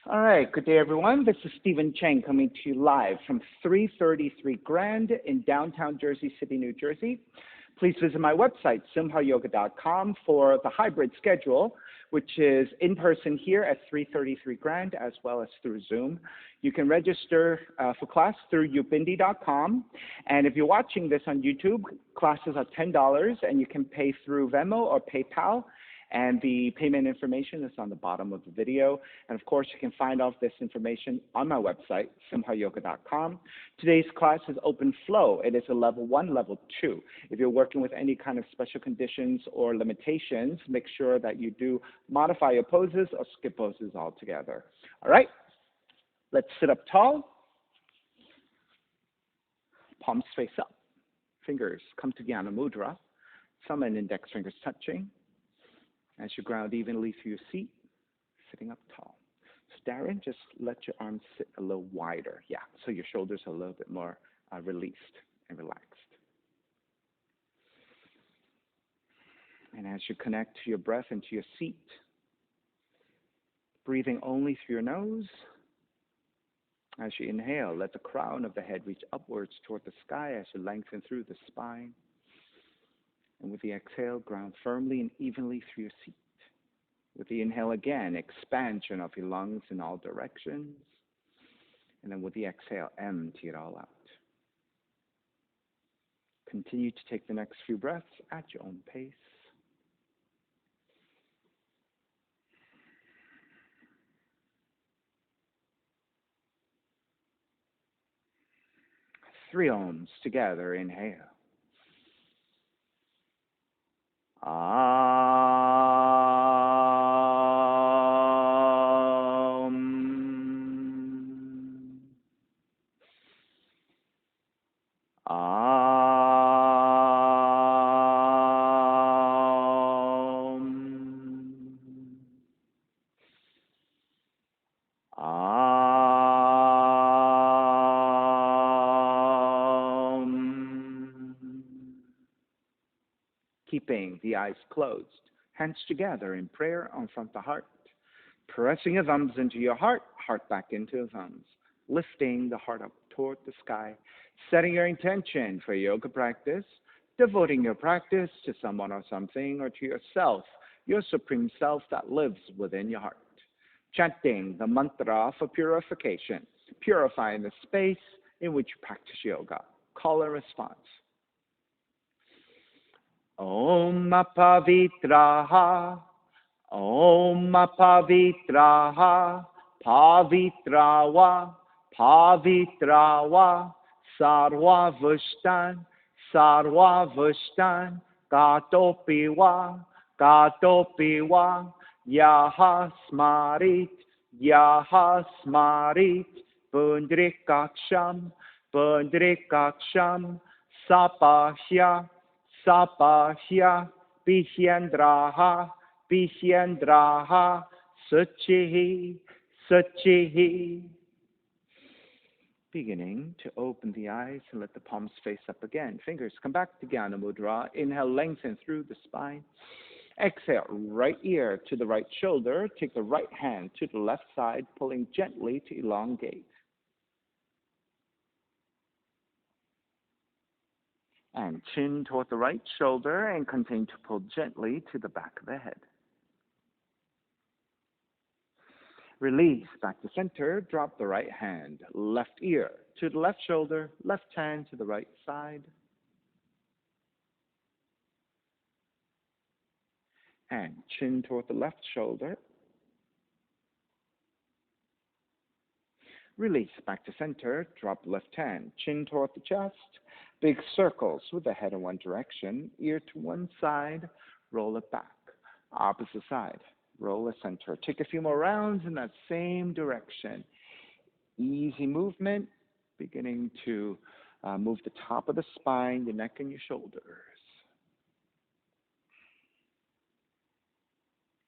All right, good day, everyone. This is Stephen Chang coming to you live from 333 Grand in downtown Jersey City, New Jersey. Please visit my website, simhayoga.com, for the hybrid schedule, which is in person here at 333 Grand as well as through Zoom. You can register for class through ubindi.com. And if you're watching this on YouTube, classes are $10 and you can pay through Venmo or PayPal. And the payment information is on the bottom of the video. And of course, you can find all this information on my website, simhayoga.com. Today's class is open flow. It is a level 1, level 2. If you're working with any kind of special conditions or limitations, make sure that you do modify your poses or skip poses altogether. All right, let's sit up tall. Palms face up. Fingers come to Jnana Mudra. Thumb and index fingers touching. As you ground evenly through your seat, sitting up tall. So Darren, just let your arms sit a little wider. Yeah, so your shoulders are a little bit more released and relaxed. And as you connect to your breath and to your seat, breathing only through your nose. As you inhale, let the crown of the head reach upwards toward the sky as you lengthen through the spine. And with the exhale, ground firmly and evenly through your seat. With the inhale again, expansion of your lungs in all directions. And then with the exhale, empty it all out. Continue to take the next few breaths at your own pace. Three ohms together, inhale. Keeping the eyes closed, hands together in prayer on front of the heart, pressing your thumbs into your heart, heart back into the thumbs, lifting the heart up toward the sky, setting your intention for yoga practice, devoting your practice to someone or something or to yourself, your supreme self that lives within your heart. Chanting the mantra for purification, purifying the space in which you practice yoga. Call and response. Om Pavitraha, Om Pavitraha, Pavitrawa, Pavitrawa, Sarva Vushtan, Gatopiwa, Gatopiwa, Yaha Smarit, Pundrikaksham, Sapahya, Sapahya, Pishendraha, Suchihi. Beginning to open the eyes and let the palms face up again. Fingers come back to Jnana Mudra. Inhale, lengthen through the spine. Exhale, right ear to the right shoulder. Take the right hand to the left side, pulling gently to elongate. And chin toward the right shoulder and continue to pull gently to the back of the head. Release back to center. Drop the right hand. Left ear to the left shoulder. Left hand to the right side. And chin toward the left shoulder. Release back to center. Drop left hand. Chin toward the chest. Big circles with the head in one direction. Ear to one side. Roll it back. Opposite side. Roll the center. Take a few more rounds in that same direction. Easy movement. Beginning to move the top of the spine, the neck, and your shoulders.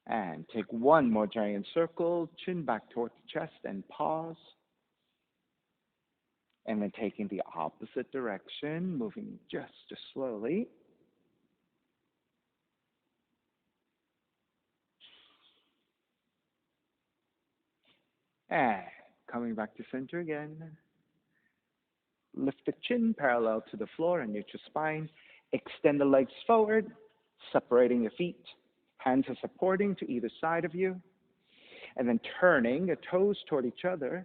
And take one more giant circle. Chin back toward the chest and pause. And then taking the opposite direction, moving just as slowly. And coming back to center again. Lift the chin parallel to the floor and neutral spine. Extend the legs forward, separating your feet. Hands are supporting to either side of you. And then turning the toes toward each other,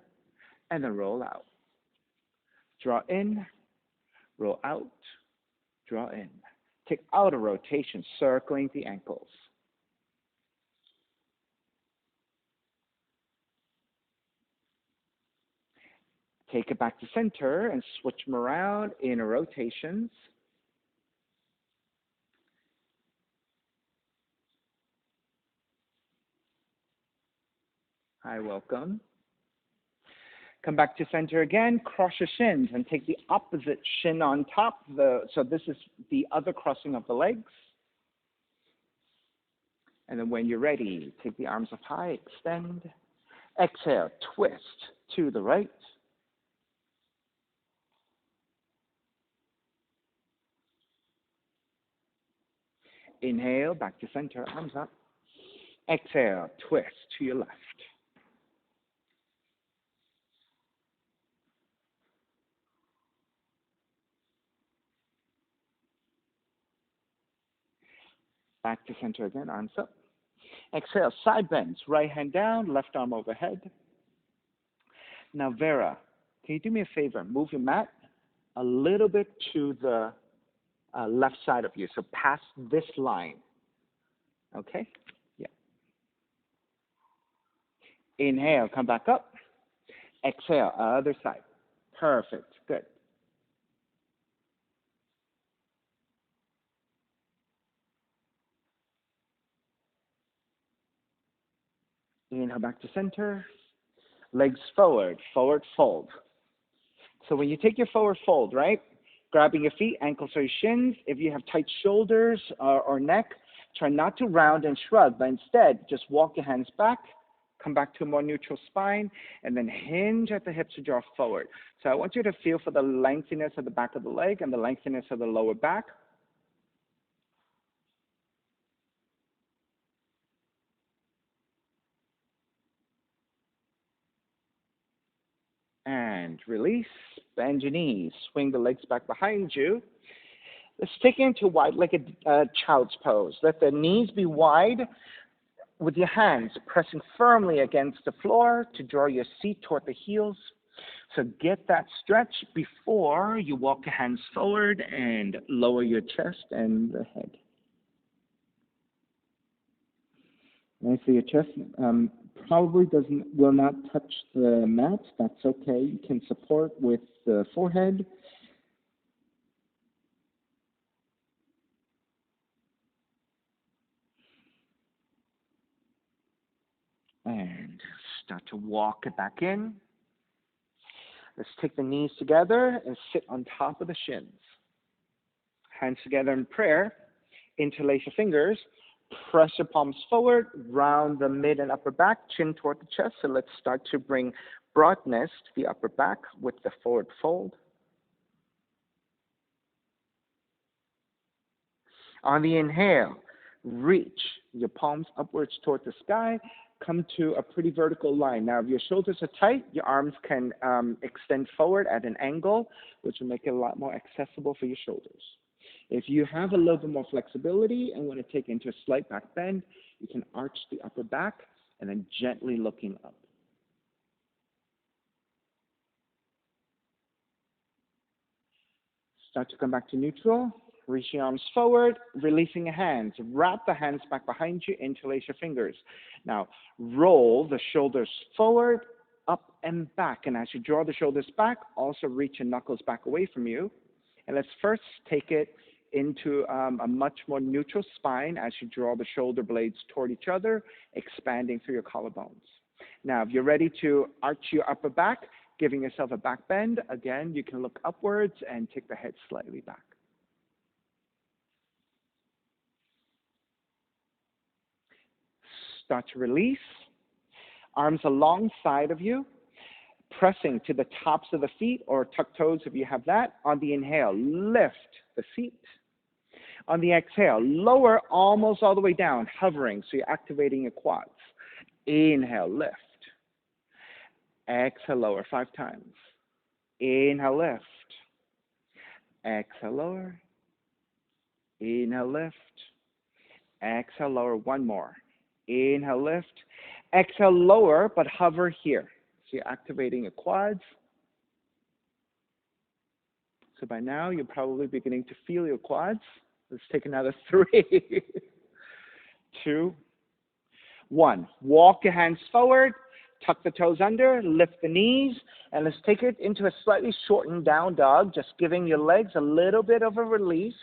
and then roll out. Draw in, roll out, draw in. Take outer rotation, circling the ankles. Take it back to center and switch them around, inner rotations. Hi, welcome. Come back to center again, cross your shins and take the opposite shin on top. So this is the other crossing of the legs. And then when you're ready, take the arms up high, extend. Exhale, twist to the right. Inhale, back to center, arms up. Exhale, twist to your left. Back to center again, arms up. Exhale, side bends, right hand down, left arm overhead. Now, Vera, can you do me a favor? Move your mat a little bit to the left side of you, so past this line. Okay? Yeah. Inhale, come back up. Exhale, other side. Perfect. Good. Inhale back to center. Legs forward, forward fold. So when you take your forward fold, right, grabbing your feet, ankles or your shins, if you have tight shoulders or neck, try not to round and shrug, but instead just walk your hands back, come back to a more neutral spine, and then hinge at the hips to draw forward. So I want you to feel for the lengthiness of the back of the leg and the lengthiness of the lower back. And release, bend your knees, swing the legs back behind you. Let's take it into wide-legged child's pose. Let the knees be wide with your hands pressing firmly against the floor to draw your seat toward the heels. So get that stretch before you walk your hands forward and lower your chest and the head. Nice for your chest. Probably will not touch the mat. That's okay. You can support with the forehead. And start to walk it back in. Let's take the knees together and sit on top of the shins. Hands together in prayer. Interlace your fingers. Press your palms forward, round the mid and upper back, chin toward the chest. So let's start to bring broadness to the upper back with the forward fold. On the inhale, reach your palms upwards toward the sky. Come to a pretty vertical line. Now, if your shoulders are tight, your arms can extend forward at an angle, which will make it a lot more accessible for your shoulders. If you have a little bit more flexibility and want to take into a slight back bend, you can arch the upper back and then gently looking up. Start to come back to neutral. Reach your arms forward, releasing your hands. Wrap the hands back behind you, interlace your fingers. Now, roll the shoulders forward, up and back. And as you draw the shoulders back, also reach your knuckles back away from you. And let's first take it into a much more neutral spine as you draw the shoulder blades toward each other, expanding through your collarbones. Now, if you're ready to arch your upper back, giving yourself a back bend, again, you can look upwards and take the head slightly back. Start to release. Arms alongside of you, pressing to the tops of the feet or tuck toes if you have that. On the inhale, lift the feet. On the exhale, lower almost all the way down, hovering, so you're activating your quads. Inhale, lift. Exhale, lower 5 times. Inhale, lift. Exhale, lower. Inhale, lift. Exhale, lower. One more. Inhale, lift. Exhale, lower, but hover here. So you're activating your quads. So by now, you're probably beginning to feel your quads. Let's take another 3, 2, 1. Walk your hands forward, tuck the toes under, lift the knees, and let's take it into a slightly shortened down dog, just giving your legs a little bit of a release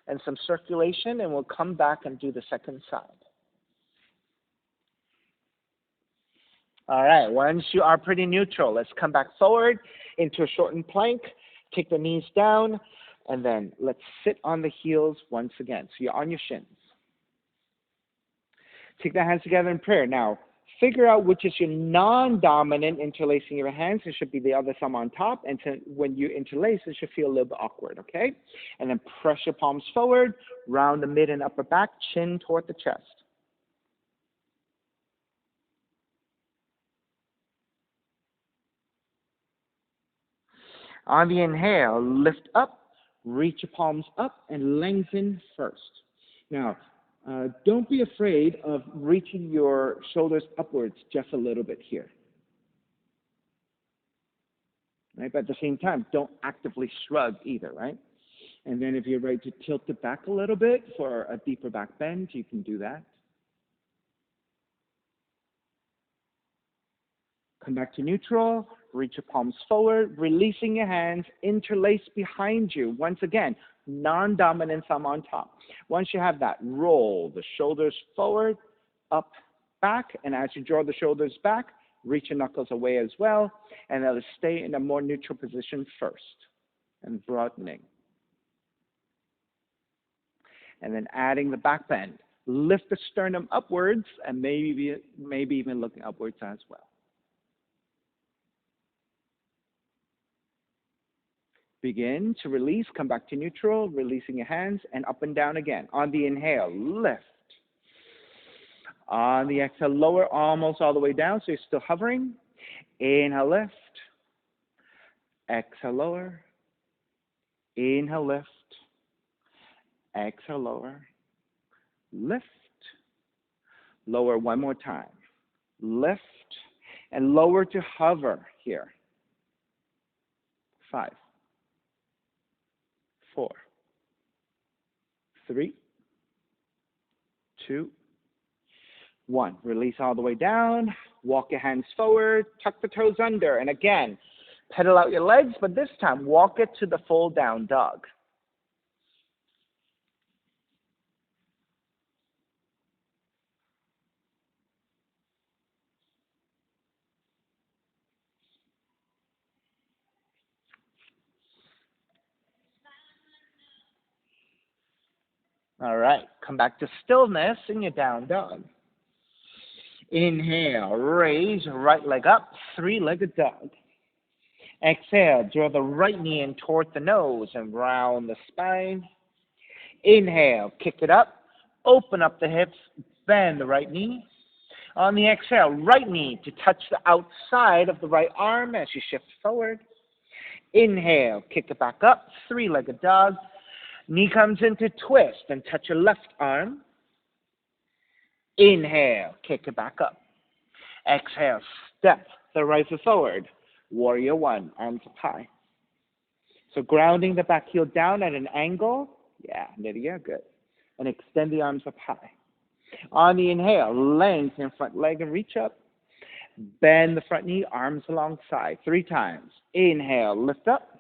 and some circulation, and we'll come back and do the second side. All right, once you are pretty neutral, let's come back forward into a shortened plank, take the knees down, and then let's sit on the heels once again. So you're on your shins. Take the hands together in prayer. Now, figure out which is your non-dominant interlacing your hands. It should be the other thumb on top. And when you interlace, it should feel a little bit awkward, okay? And then press your palms forward, round the mid and upper back, chin toward the chest. On the inhale, lift up, reach your palms up, and lengthen first. Now, don't be afraid of reaching your shoulders upwards just a little bit here. Right? But at the same time, don't actively shrug either, right? And then if you're ready to tilt it back a little bit for a deeper back bend, you can do that. Come back to neutral, reach your palms forward, releasing your hands, interlace behind you. Once again, non-dominant thumb on top. Once you have that, roll the shoulders forward, up, back, and as you draw the shoulders back, reach your knuckles away as well, and then stay in a more neutral position first, and broadening. And then adding the back bend. Lift the sternum upwards, and maybe even looking upwards as well. Begin to release, come back to neutral, releasing your hands, and up and down again. On the inhale, lift. On the exhale, lower almost all the way down, so you're still hovering. Inhale, lift. Exhale, lower. Inhale, lift. Exhale, lower. Lift. Lower one more time. Lift. And lower to hover here. 5, 4, 3, 2, 1. Release all the way down. Walk your hands forward. Tuck the toes under. And again, pedal out your legs, but this time walk it to the full down dog. All right, come back to stillness in your down dog. Inhale, raise right leg up, three-legged dog. Exhale, draw the right knee in toward the nose and round the spine. Inhale, kick it up, open up the hips, bend the right knee. On the exhale, right knee to touch the outside of the right arm as you shift forward. Inhale, kick it back up, three-legged dog. Knee comes into twist and touch your left arm. Inhale, kick it back up. Exhale, step the right foot forward. Warrior one, arms up high. So grounding the back heel down at an angle. Yeah, there you go, good. And extend the arms up high. On the inhale, lengthen front leg and reach up. Bend the front knee, arms alongside. 3 times. Inhale, lift up.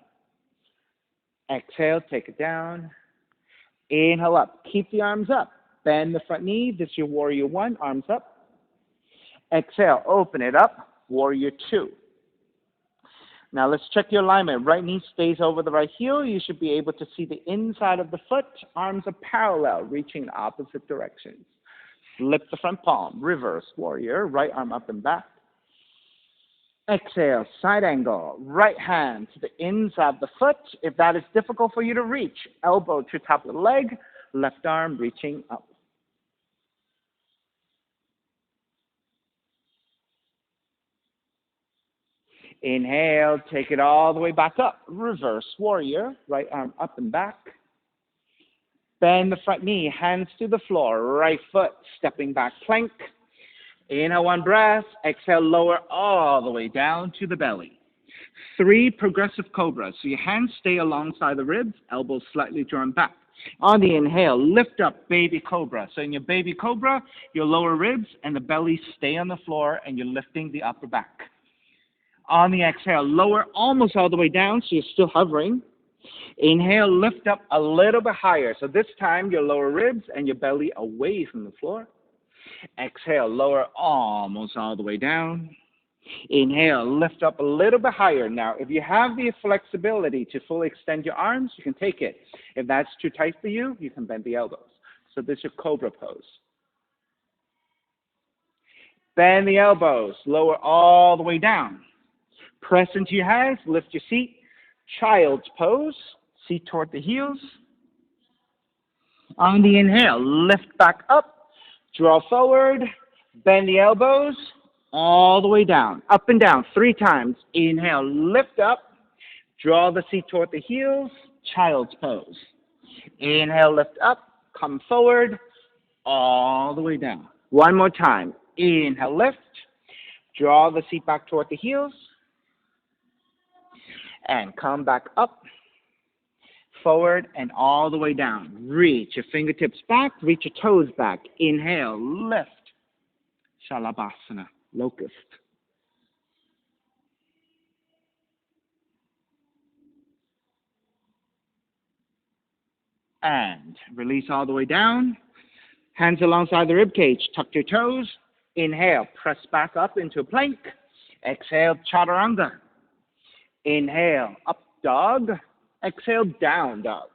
Exhale, take it down. Inhale up. Keep the arms up. Bend the front knee. This is your warrior one. Arms up. Exhale, open it up. Warrior two. Now let's check your alignment. Right knee stays over the right heel. You should be able to see the inside of the foot. Arms are parallel, reaching in opposite directions. Flip the front palm. Reverse warrior. Right arm up and back. Exhale, side angle, right hand to the inside of the foot. If that is difficult for you to reach, elbow to top of the leg, left arm reaching up. Inhale, take it all the way back up. Reverse warrior, right arm up and back. Bend the front knee, hands to the floor, right foot stepping back plank. Inhale, one breath. Exhale, lower all the way down to the belly. 3 progressive cobras. So your hands stay alongside the ribs, elbows slightly drawn back. On the inhale, lift up baby cobra. So in your baby cobra, your lower ribs and the belly stay on the floor and you're lifting the upper back. On the exhale, lower almost all the way down so you're still hovering. Inhale, lift up a little bit higher. So this time your lower ribs and your belly away from the floor. Exhale, lower almost all the way down. Inhale, lift up a little bit higher. Now, if you have the flexibility to fully extend your arms, you can take it. If that's too tight for you, you can bend the elbows. So this is your cobra pose. Bend the elbows, lower all the way down. Press into your hands, lift your seat. Child's pose, seat toward the heels. On the inhale, lift back up, draw forward, bend the elbows, all the way down, up and down, 3 times. Inhale, lift up, draw the seat toward the heels, child's pose. Inhale, lift up, come forward, all the way down. One more time. Inhale, lift, draw the seat back toward the heels, and come back up, forward, and all the way down. Reach your fingertips back, reach your toes back. Inhale, lift, Shalabhasana. Locust. And release all the way down. Hands alongside the rib cage. Tuck your toes. Inhale, press back up into a plank. Exhale, chaturanga. Inhale, up dog. Exhale, down dog.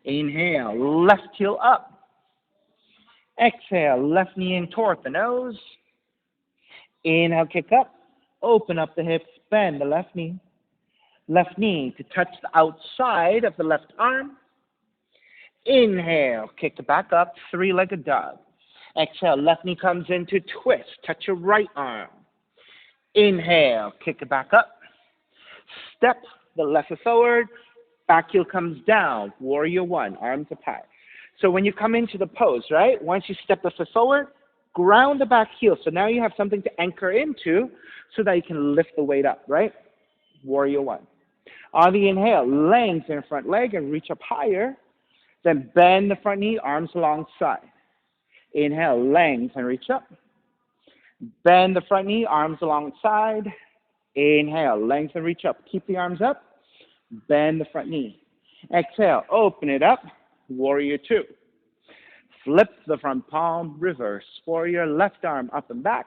Inhale, left heel up. Exhale, left knee in toward the nose. Inhale, kick up. Open up the hips, bend the left knee. Left knee to touch the outside of the left arm. Inhale, kick it back up, 3-legged dog. Exhale, left knee comes into twist. Touch your right arm. Inhale, kick it back up. Step the left foot forward. Back heel comes down. Warrior 1, arms up high. So when you come into the pose, right, once you step the foot forward, ground the back heel. So now you have something to anchor into so that you can lift the weight up, right? Warrior 1. On the inhale, lengthen the front leg and reach up higher. Then bend the front knee, arms alongside. Inhale, lengthen, reach up. Bend the front knee, arms alongside. Inhale, lengthen, reach up. Keep the arms up. Bend the front knee. Exhale, open it up. Warrior 2. Flip the front palm, reverse. Warrior, left arm up and back.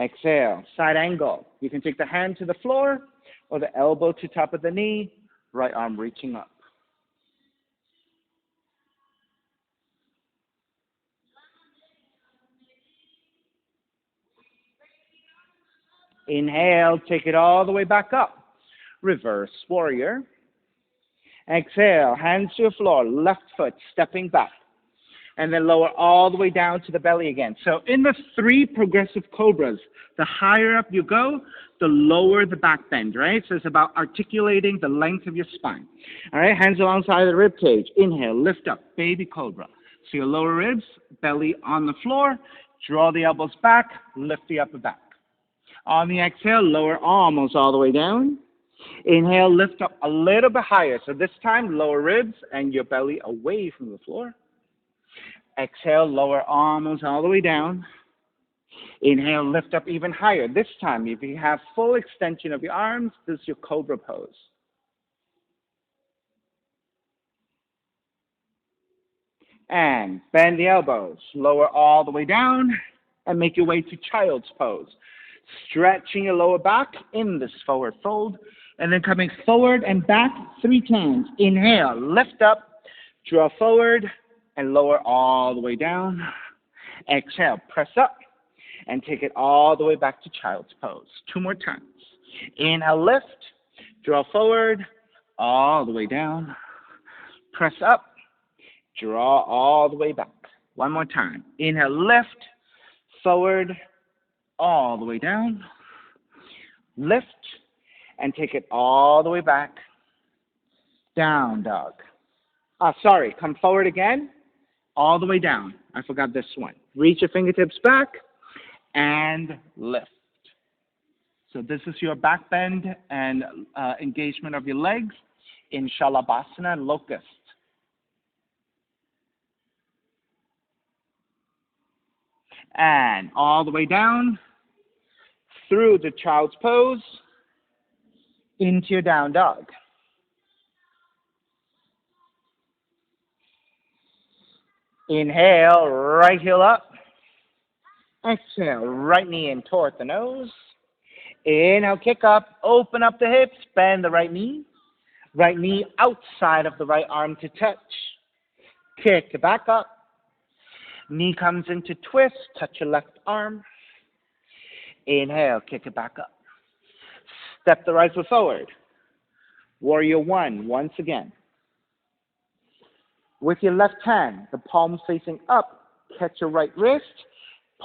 Exhale, side angle. You can take the hand to the floor or the elbow to top of the knee, right arm reaching up. Inhale, take it all the way back up. Reverse warrior. Exhale, hands to the floor, left foot stepping back. And then lower all the way down to the belly again. So in the 3 progressive cobras, the higher up you go, the lower the back bend, right? So it's about articulating the length of your spine. All right, hands alongside the rib cage. Inhale, lift up, baby cobra. So your lower ribs, belly on the floor, draw the elbows back, lift the upper back. On the exhale, lower almost all the way down. Inhale, lift up a little bit higher. So this time, lower ribs and your belly away from the floor. Exhale, lower almost all the way down. Inhale, lift up even higher. This time, if you have full extension of your arms, this is your cobra pose. And bend the elbows. Lower all the way down and make your way to child's pose. Stretching your lower back in this forward fold. And then coming forward and back 3 times. Inhale, lift up, draw forward, and lower all the way down. Exhale, press up, and take it all the way back to child's pose. 2 more times. Inhale, lift, draw forward, all the way down. Press up, draw all the way back. 1 more time. Inhale, lift, forward, all the way down. Lift and take it all the way back. Down dog. Sorry, come forward again. All the way down. I forgot this one. Reach your fingertips back and lift. So this is your back bend and engagement of your legs in Shalabhasana Locust. And all the way down through the child's pose into your down dog. Inhale, right heel up. Exhale, right knee in toward the nose. Inhale, kick up, open up the hips, bend the right knee. Right knee outside of the right arm to touch. Kick it back up. Knee comes into twist, touch your left arm. Inhale, kick it back up. Step the right foot forward. Warrior one, once again. With your left hand, the palm facing up, catch your right wrist.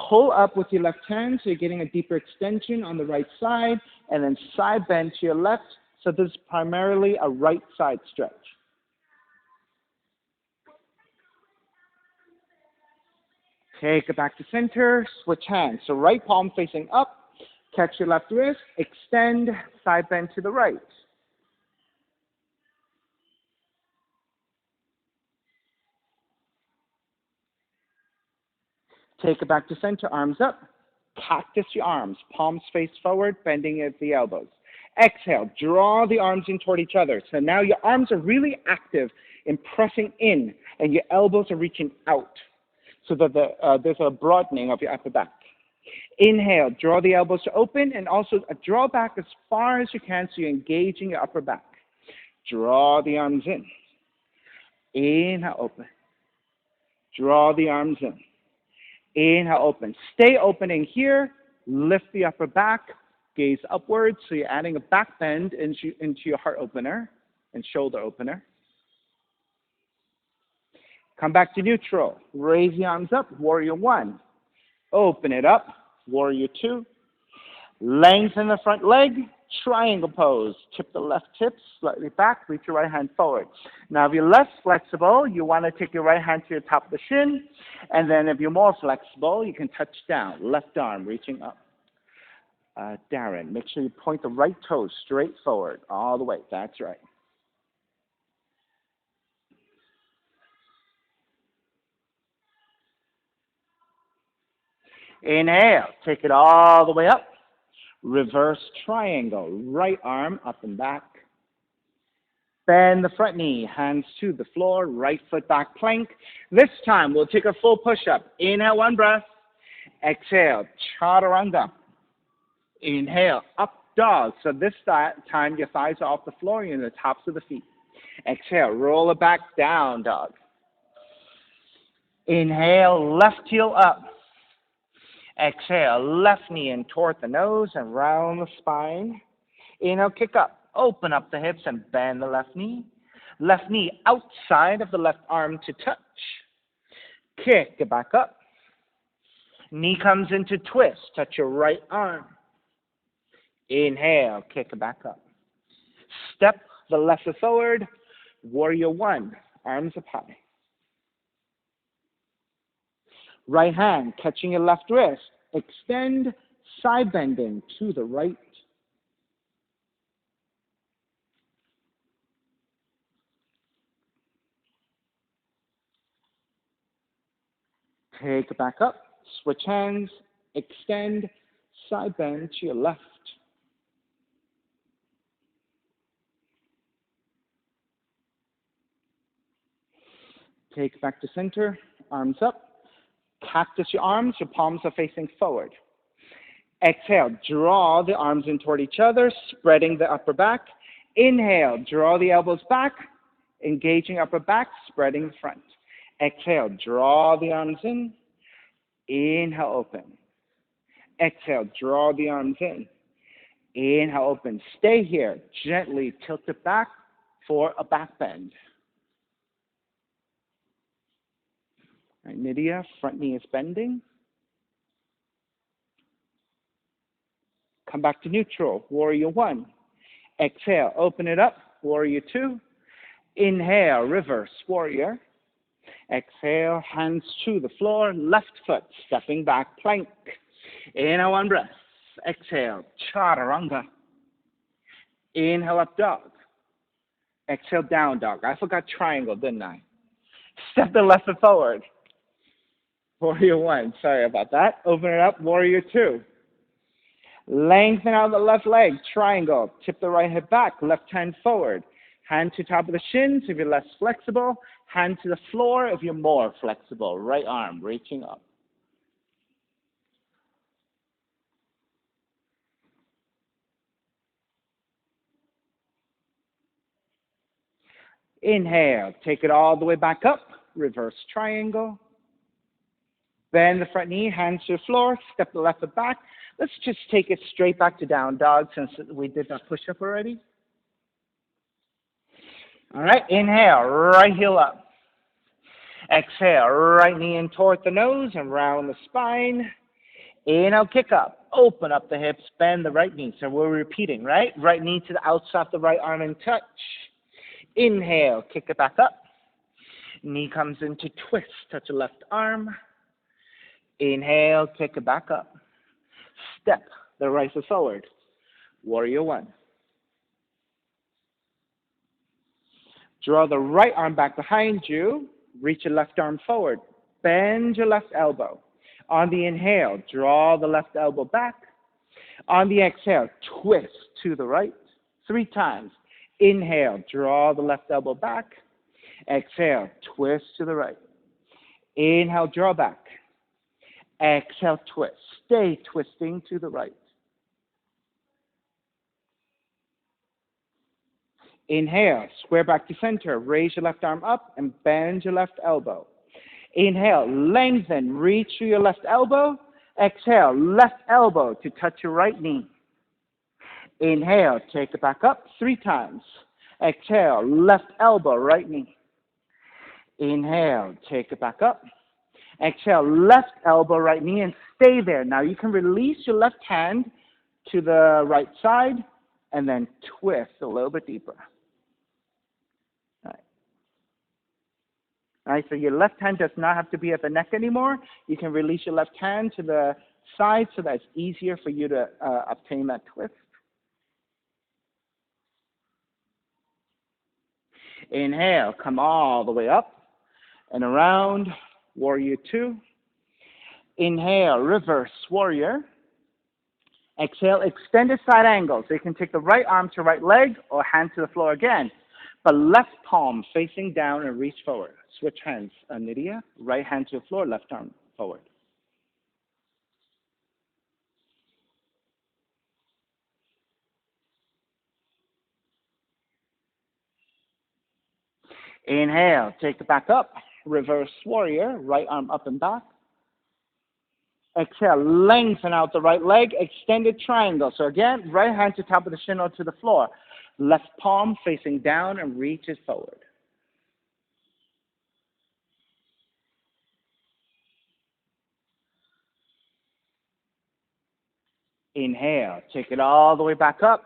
Pull up with your left hand so you're getting a deeper extension on the right side, and then side bend to your left. So this is primarily a right side stretch. Take it back to center, switch hands. So right palm facing up, catch your left wrist, extend, side bend to the right. Take it back to center, arms up. Cactus your arms, palms face forward, bending at the elbows. Exhale, draw the arms in toward each other. So now your arms are really active in pressing in, and your elbows are reaching out, so that there's a broadening of your upper back. Inhale, draw the elbows to open, and also draw back as far as you can so you're engaging your upper back. Draw the arms in. Inhale, open. Draw the arms in. Inhale, open. Stay opening here. Lift the upper back. Gaze upwards. So you're adding a back bend into your heart opener and shoulder opener. Come back to neutral. Raise the arms up. Warrior one. Open it up. Warrior two. Lengthen the front leg. Triangle pose. Tip the left hip slightly back. Reach your right hand forward. Now, if you're less flexible, you want to take your right hand to your top of the shin. And then if you're more flexible, you can touch down. Left arm reaching up. Darren, make sure you point the right toe straight forward. All the way. That's right. Inhale. Take it all the way up. Reverse triangle. Right arm up and back. Bend the front knee, hands to the floor, right foot back plank. This time we'll take a full push-up. Inhale, one breath. Exhale, chaturanga. Inhale, up dog. So this time your thighs are off the floor, you're in the tops of the feet. Exhale, roll it back, down dog. Inhale, left heel up. Exhale, left knee in toward the nose and round the spine. Inhale, kick up. Open up the hips and bend the left knee. Left knee outside of the left arm to touch. Kick it back up. Knee comes into twist. Touch your right arm. Inhale, kick it back up. Step the left foot forward. Warrior one. Arms up high. Right hand catching your left wrist. Extend, side bending to the right. Take it back up, switch hands, extend, side bend to your left. Take it back to center, arms up. Cactus your arms, your palms are facing forward. Exhale, draw the arms in toward each other, spreading the upper back. Inhale, draw the elbows back, engaging upper back, spreading the front. Exhale, draw the arms in. Inhale, open. Exhale, draw the arms in. Inhale, open. Stay here. Gently tilt it back for a back bend. All right, Nydia, front knee is bending. come back to neutral, warrior one. Exhale, open it up, warrior two. Inhale, reverse warrior. Exhale, hands to the floor, left foot stepping back, plank. Inhale, one breath. Exhale, chaturanga. Inhale, up dog. Exhale, down dog. I forgot triangle, didn't I? Step the left foot forward. Warrior one, sorry about that. Open it up, warrior two. Lengthen out the left leg, triangle. Tip the right hip back, left hand forward. Hand to top of the shins if you're less flexible. Hand to the floor if you're more flexible. Right arm reaching up. Inhale, take it all the way back up. Reverse triangle. Bend the front knee, hands to the floor. Step the left foot back. Let's just take it straight back to down dog since we did that push-up already. All right, inhale, right heel up. Exhale, right knee in toward the nose and round the spine. Inhale, kick up. Open up the hips, bend the right knee. So we're repeating, right? Right knee to the outside of the right arm and touch. Inhale, kick it back up. Knee comes into twist, touch the left arm. Inhale, kick it back up. Step the right foot forward. Warrior one. Draw the right arm back behind you. Reach your left arm forward. Bend your left elbow. On the inhale, draw the left elbow back. On the exhale, twist to the right 3 times. Inhale, draw the left elbow back. Exhale, twist to the right. Inhale, draw back. Exhale, twist. Stay twisting to the right. Inhale, square back to center. Raise your left arm up and bend your left elbow. Inhale, lengthen, reach through your left elbow. Exhale, left elbow to touch your right knee. Inhale, take it back up 3 times. Exhale, left elbow, right knee. Inhale, take it back up. Exhale, left elbow, right knee, and stay there. Now you can release your left hand to the right side and then twist a little bit deeper. All right, so your left hand does not have to be at the neck anymore. You can release your left hand to the side so that it's easier for you to obtain that twist. Inhale, come all the way up and around, warrior two. Inhale, reverse warrior. Exhale, extended side angle. So you can take the right arm to right leg or hand to the floor again. But left palm facing down and reach forward. Switch hands. Nidya, right hand to the floor, left arm forward. Inhale, take it back up. Reverse warrior, right arm up and back. Exhale, lengthen out the right leg, extended triangle. So again, right hand to top of the shin or to the floor. Left palm facing down and reaches forward. Inhale, take it all the way back up.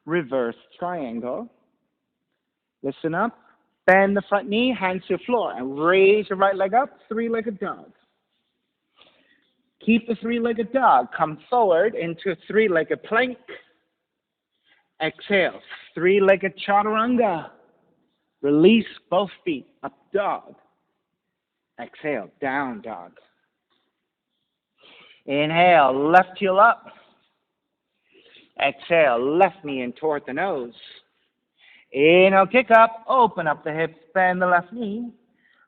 Reverse triangle. Listen up. Bend the front knee, hands to the floor, and raise your right leg up, 3-legged dog. Keep the 3-legged dog. Come forward into a 3-legged plank. Exhale, 3-legged chaturanga. Release both feet, up dog. Exhale, down dog. Inhale, left heel up. Exhale, left knee in toward the nose. Inhale, kick up, open up the hips, bend the left knee.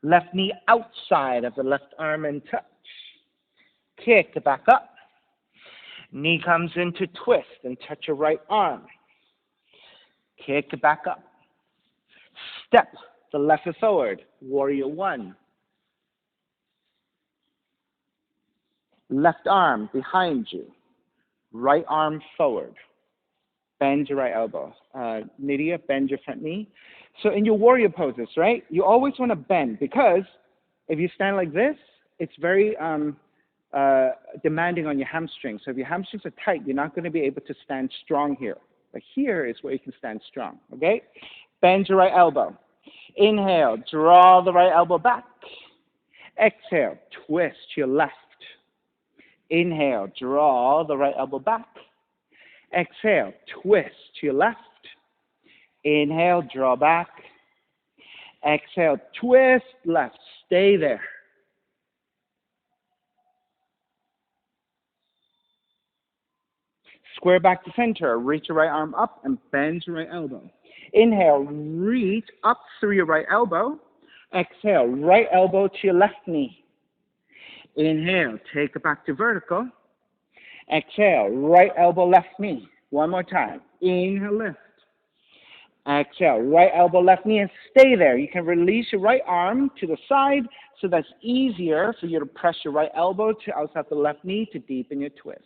Left knee outside of the left arm and touch. Kick it back up. Knee comes into twist and touch your right arm. Kick it back up. Step the left foot forward, warrior one. Left arm behind you. Right arm forward. Bend your right elbow. Nidya, bend your front knee. So in your warrior poses, right, you always want to bend because if you stand like this, it's very demanding on your hamstrings. So if your hamstrings are tight, you're not going to be able to stand strong here. But here is where you can stand strong, okay? Bend your right elbow. Inhale, draw the right elbow back. Exhale, twist to your left. Inhale, draw the right elbow back. Exhale, twist to your left. Inhale, draw back. Exhale, twist left. Stay there. Square back to center. Reach your right arm up and bend your right elbow. Inhale, reach up through your right elbow. Exhale, right elbow to your left knee. Inhale, take it back to vertical. Exhale, right elbow, left knee. One more time. Inhale, lift. Exhale, right elbow, left knee, and stay there. You can release your right arm to the side so that's easier for you to press your right elbow to outside the left knee to deepen your twist.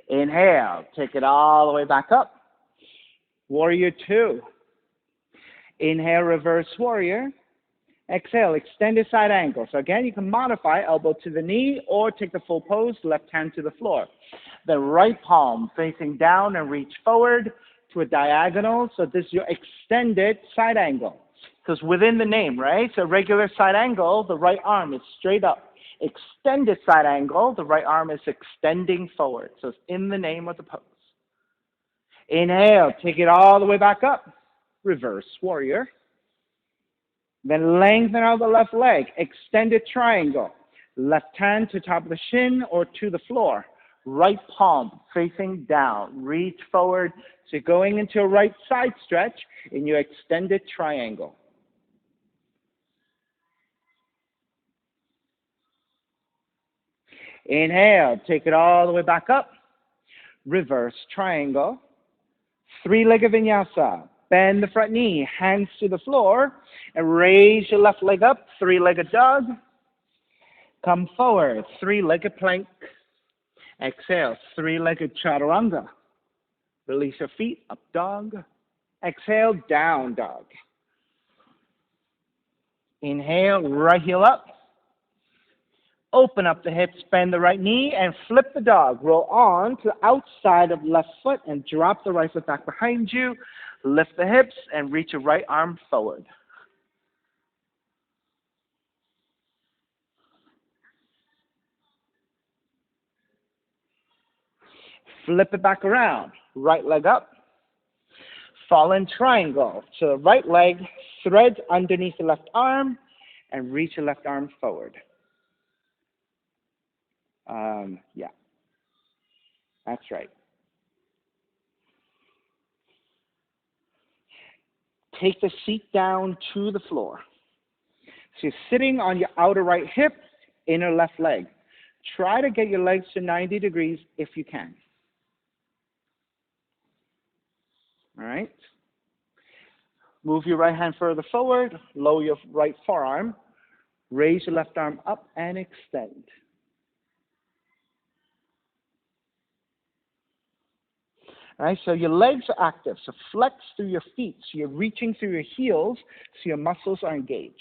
Inhale, take it all the way back up. Warrior two. Inhale, reverse warrior. Exhale, extended side angle. So again, you can modify elbow to the knee or take the full pose, left hand to the floor. The right palm facing down and reach forward to a diagonal. So this is your extended side angle. Because within the name, right? So regular side angle, the right arm is straight up. Extended side angle, the right arm is extending forward. So it's in the name of the pose. Inhale, take it all the way back up. Reverse warrior. Then lengthen out the left leg. Extended triangle. Left hand to top of the shin or to the floor. Right palm facing down. Reach forward. So you're going into a right side stretch in your extended triangle. Inhale, take it all the way back up. Reverse triangle. Three-legged vinyasa. Bend the front knee, hands to the floor, and raise your left leg up. Three-legged dog. Come forward, three-legged plank. Exhale, three-legged chaturanga. Release your feet, up dog. Exhale, down dog. Inhale, right heel up. Open up the hips, bend the right knee, and flip the dog. Roll on to the outside of left foot and drop the right foot back behind you. Lift the hips and reach your right arm forward. Flip it back around. Right leg up. Fallen triangle. So the right leg threads underneath the left arm and reach your left arm forward. Yeah, that's right. Take the seat down to the floor. So you're sitting on your outer right hip, inner left leg. Try to get your legs to 90 degrees if you can. All right? Move your right hand further forward, lower your right forearm, raise your left arm up and extend. All right, so your legs are active, so flex through your feet. So you're reaching through your heels, so your muscles are engaged.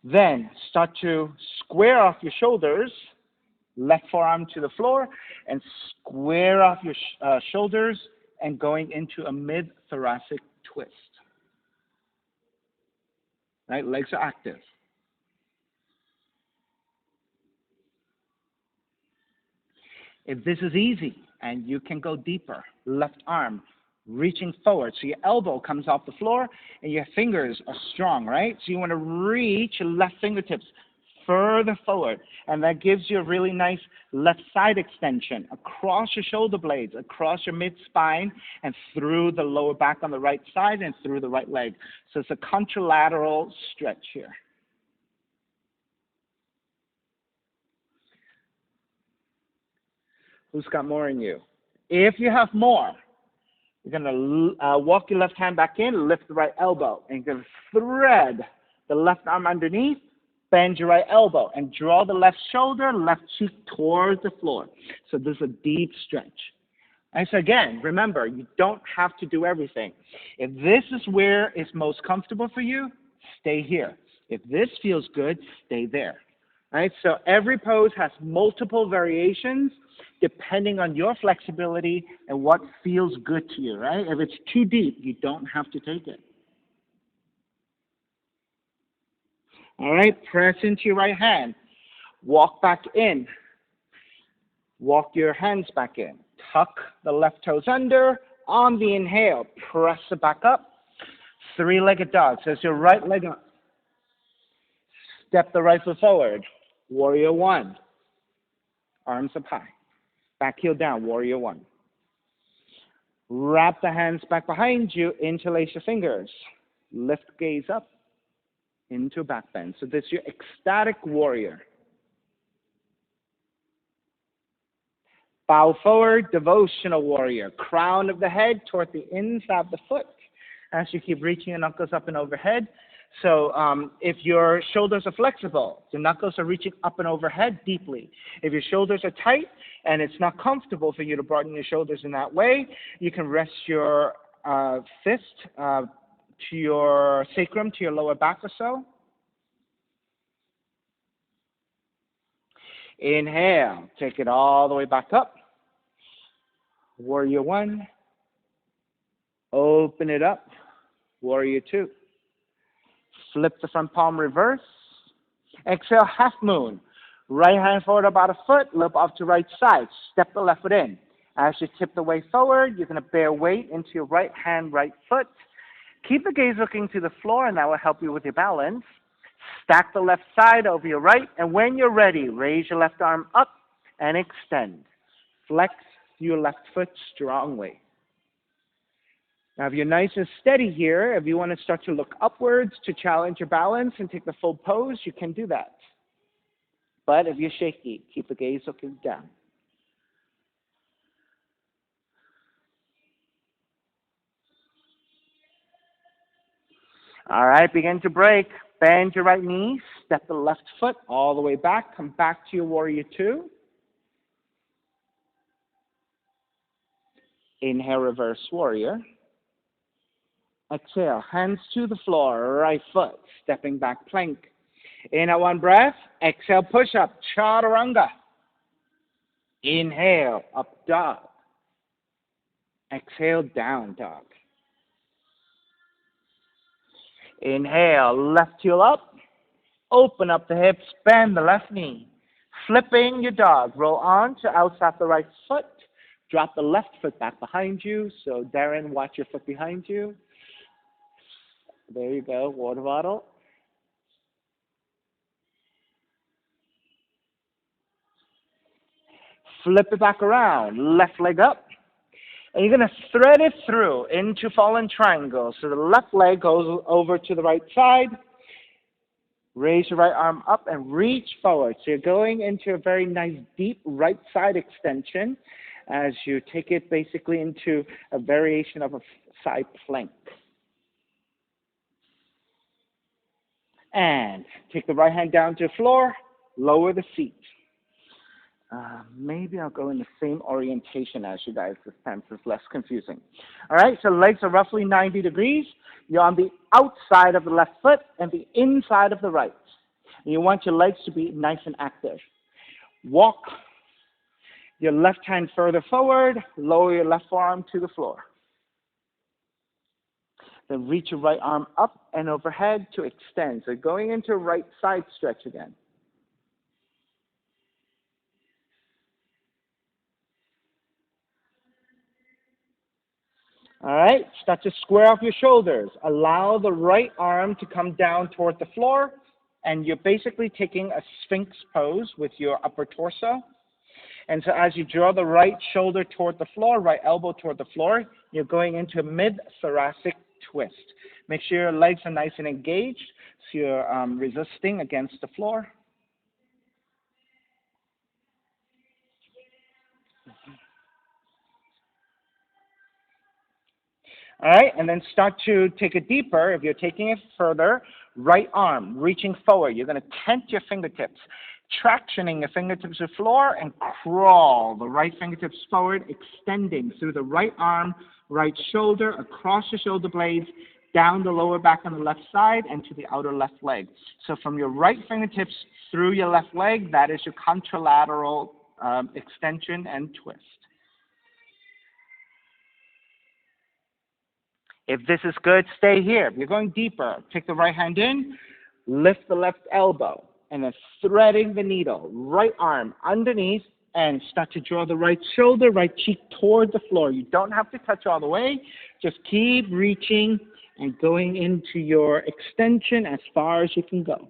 Then start to square off your shoulders, left forearm to the floor, and square off your shoulders and going into a mid-thoracic twist. Right, legs are active. If this is easy and you can go deeper, left arm reaching forward. So your elbow comes off the floor and your fingers are strong, right? So you want to reach your left fingertips further forward. And that gives you a really nice left side extension across your shoulder blades, across your mid-spine, and through the lower back on the right side and through the right leg. So it's a contralateral stretch here. Who's got more in you? If you have more, you're going to walk your left hand back in, lift the right elbow, and you're going to thread the left arm underneath Bend your right elbow and draw the left shoulder, left cheek towards the floor. So this is a deep stretch. And so again, remember, you don't have to do everything. If this is where it's most comfortable for you, stay here. If this feels good, stay there. Right? So every pose has multiple variations depending on your flexibility and what feels good to you, right? If it's too deep, you don't have to take it. All right, press into your right hand. Walk back in. Walk your hands back in. Tuck the left toes under. On the inhale, press it back up. Three-legged dog. So it's your right leg up. Step the right foot forward. Warrior one. Arms up high. Back heel down. Warrior one. Wrap the hands back behind you. Interlace your fingers. Lift gaze up into a back bend. So this is your ecstatic warrior. Bow forward, devotional warrior. Crown of the head toward the inside of the foot as you keep reaching your knuckles up and overhead. So if your shoulders are flexible, the knuckles are reaching up and overhead deeply. If your shoulders are tight and it's not comfortable for you to broaden your shoulders in that way, you can rest your fist to your sacrum, to your lower back or so. Inhale, take it all the way back up. Warrior one. Open it up. Warrior two. Flip the front palm reverse. Exhale, half moon. Right hand forward about a foot, loop off to right side. Step the left foot in. As you tip the weight forward, you're going to bear weight into your right hand, right foot. Keep the gaze looking to the floor, and that will help you with your balance. Stack the left side over your right, and when you're ready, raise your left arm up and extend. Flex your left foot strongly. Now, if you're nice and steady here, if you want to start to look upwards to challenge your balance and take the full pose, you can do that. But if you're shaky, keep the gaze looking down. All right, begin to break. Bend your right knee, step the left foot all the way back, come back to your warrior two. Inhale, reverse warrior. Exhale, hands to the floor, right foot, stepping back plank. Inhale, one breath. Exhale, push up, chaturanga. Inhale, up dog. Exhale, down dog. Inhale, left heel up. Open up the hips, bend the left knee. Flipping your dog. Roll on to outside the right foot. Drop the left foot back behind you. So, Darren, watch your foot behind you. There you go, water bottle. Flip it back around. Left leg up. And you're going to thread it through into fallen triangle. So the left leg goes over to the right side. Raise your right arm up and reach forward. So you're going into a very nice deep right side extension as you take it basically into a variation of a side plank. And take the right hand down to the floor, lower the feet. Maybe I'll go in the same orientation as you guys this time so it's less confusing. All right, so legs are roughly 90 degrees. You're on the outside of the left foot and the inside of the right. And you want your legs to be nice and active. Walk your left hand further forward, lower your left forearm to the floor. Then reach your right arm up and overhead to extend. So going into a right side stretch again. All right, start to square off your shoulders. Allow the right arm to come down toward the floor, and you're basically taking a sphinx pose with your upper torso. And so as you draw the right shoulder toward the floor, right elbow toward the floor, you're going into a mid-thoracic twist. Make sure your legs are nice and engaged, so you're resisting against the floor. All right, and then start to take it deeper. If you're taking it further, right arm reaching forward. You're going to tent your fingertips, tractioning your fingertips to the floor, and crawl the right fingertips forward, extending through the right arm, right shoulder, across the shoulder blades, down the lower back on the left side, and to the outer left leg. So from your right fingertips through your left leg, that is your contralateral extension and twist. If this is good, stay here. If you're going deeper, take the right hand in, lift the left elbow, and then threading the needle, right arm underneath, and start to draw the right shoulder, right cheek toward the floor. You don't have to touch all the way. Just keep reaching and going into your extension as far as you can go.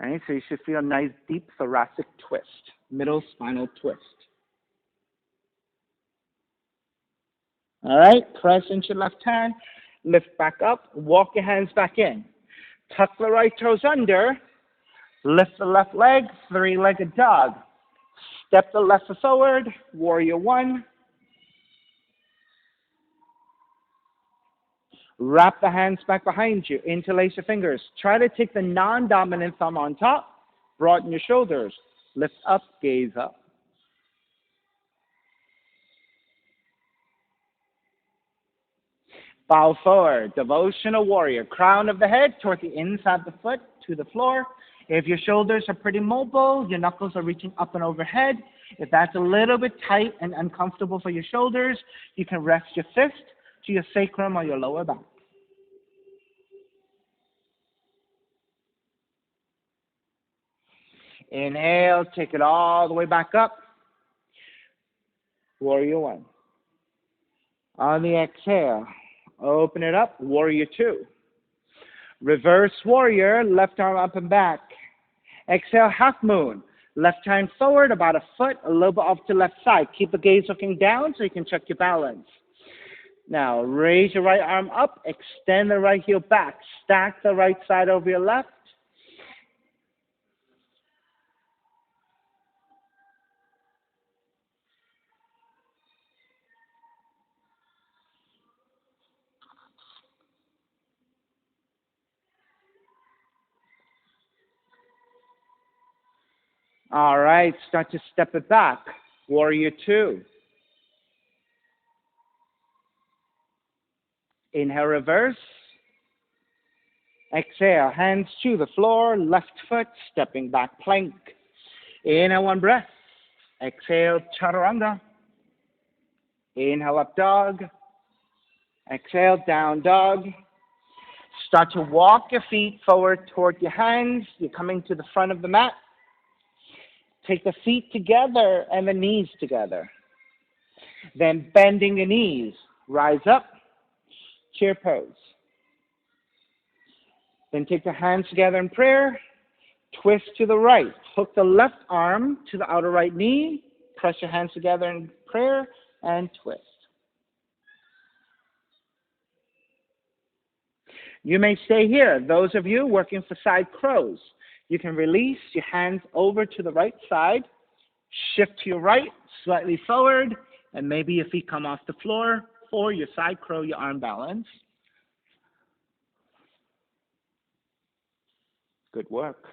All right, so you should feel a nice deep thoracic twist, middle spinal twist. All right, press into your left hand, lift back up, walk your hands back in. Tuck the right toes under, lift the left leg, three-legged dog. Step the left foot forward, warrior one. Wrap the hands back behind you, interlace your fingers. Try to take the non-dominant thumb on top, broaden your shoulders, lift up, gaze up. Bow forward, devotional warrior. Crown of the head toward the inside of the foot to the floor. If your shoulders are pretty mobile, your knuckles are reaching up and overhead. If that's a little bit tight and uncomfortable for your shoulders, you can rest your fist to your sacrum or your lower back. Inhale, take it all the way back up. Warrior one. On the exhale, open it up, warrior two. Reverse warrior, left arm up and back. Exhale, half moon. Left hand forward about a foot, a little bit off to the left side. Keep the gaze looking down so you can check your balance. Now, raise your right arm up, extend the right heel back. Stack the right side over your left. All right, start to step it back. Warrior two. Inhale, reverse. Exhale, hands to the floor, left foot, stepping back, plank. Inhale, one breath. Exhale, chaturanga. Inhale, up dog. Exhale, down dog. Start to walk your feet forward toward your hands. You're coming to the front of the mat. Take the feet together and the knees together. Then bending the knees, rise up, chair pose. Then take the hands together in prayer, twist to the right. Hook the left arm to the outer right knee, press your hands together in prayer, and twist. You may stay here. Those of you working for side crows, you can release your hands over to the right side, shift to your right, slightly forward, and maybe your feet come off the floor, or your side crow, your arm balance. Good work.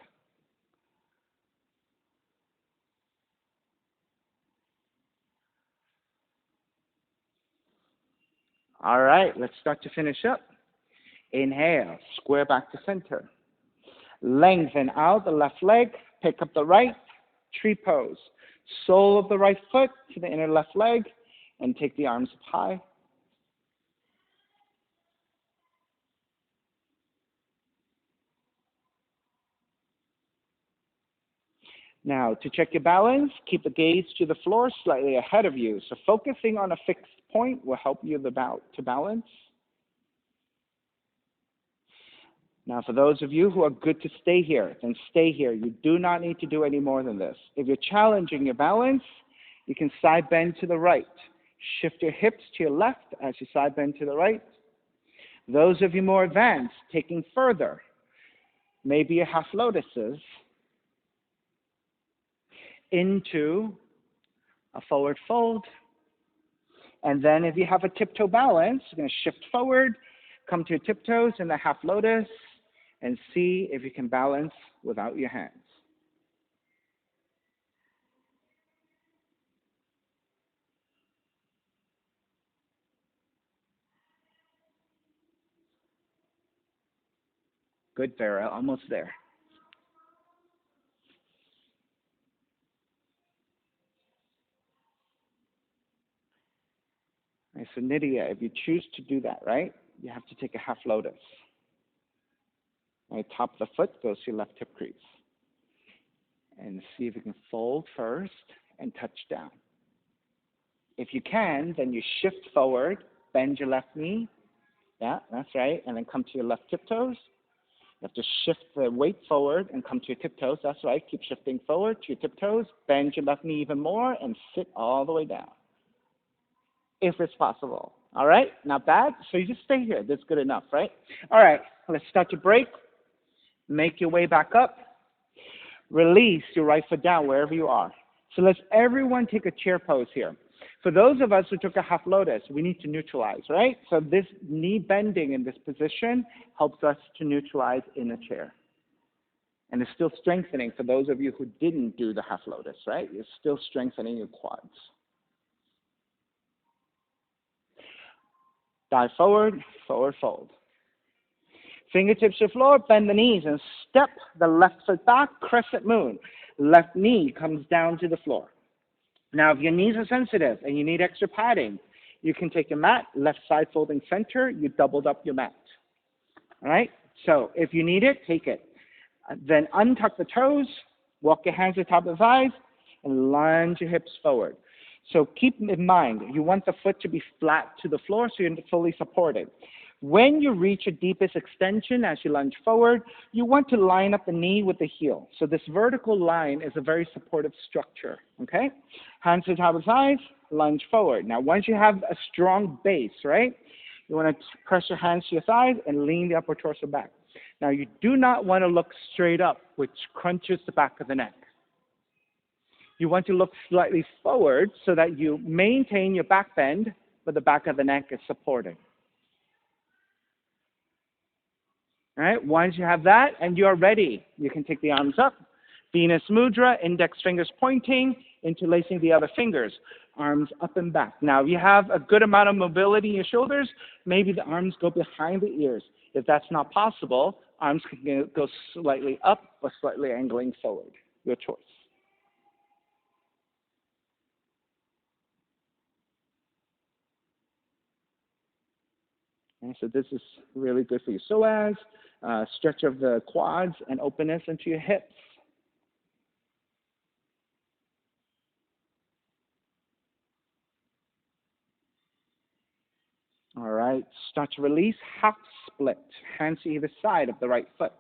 All right, let's start to finish up. Inhale, square back to center. Lengthen out the left leg, pick up the right, tree pose. Sole of the right foot to the inner left leg, and take the arms up high. Now, to check your balance, keep the gaze to the floor slightly ahead of you. So focusing on a fixed point will help you to balance. Now, for those of you who are good to stay here, then stay here. You do not need to do any more than this. If you're challenging your balance, you can side bend to the right. Shift your hips to your left as you side bend to the right. Those of you more advanced, taking further, maybe your half lotuses into a forward fold. And then if you have a tiptoe balance, you're going to shift forward, come to your tiptoes in the half lotus, and see if you can balance without your hands. Good, Vera, almost there. Right, so Nydia, if you choose to do that, right, you have to take a half lotus. Right, top of the foot goes to your left hip crease. And see if you can fold first and touch down. If you can, then you shift forward, bend your left knee. Yeah, that's right. And then come to your left tiptoes. You have to shift the weight forward and come to your tiptoes. That's right. Keep shifting forward to your tiptoes. Bend your left knee even more and sit all the way down, if it's possible. All right? Not bad. So you just stay here. That's good enough, right? All right. Let's start to break. Make your way back up. Release your right foot down wherever you are. So let's everyone take a chair pose here. For those of us who took a half lotus, we need to neutralize, right? So this knee bending in this position helps us to neutralize in a chair. And it's still strengthening for those of you who didn't do the half lotus, right? It's still strengthening your quads. Dive forward, forward fold. Fingertips to the floor, bend the knees, and step the left foot back, crescent moon. Left knee comes down to the floor. Now, if your knees are sensitive and you need extra padding, you can take your mat, left side folding center, you doubled up your mat. All right? So if you need it, take it. Then untuck the toes, walk your hands to the top of the thighs, and lunge your hips forward. So keep in mind, you want the foot to be flat to the floor so you're fully supported. When you reach your deepest extension as you lunge forward, you want to line up the knee with the heel. So this vertical line is a very supportive structure, okay? Hands to the top of the thighs, lunge forward. Now, once you have a strong base, right, you want to press your hands to your thighs and lean the upper torso back. Now, you do not want to look straight up, which crunches the back of the neck. You want to look slightly forward so that you maintain your back bend, but the back of the neck is supported. All right, once you have that and you're ready, you can take the arms up. Venus Mudra, index fingers pointing, interlacing the other fingers, arms up and back. Now, if you have a good amount of mobility in your shoulders, maybe the arms go behind the ears. If that's not possible, arms can go slightly up or slightly angling forward. Your choice. Okay, so this is really good for your psoas, stretch of the quads, and openness into your hips. All right, start to release, half split, hands to either side of the right foot.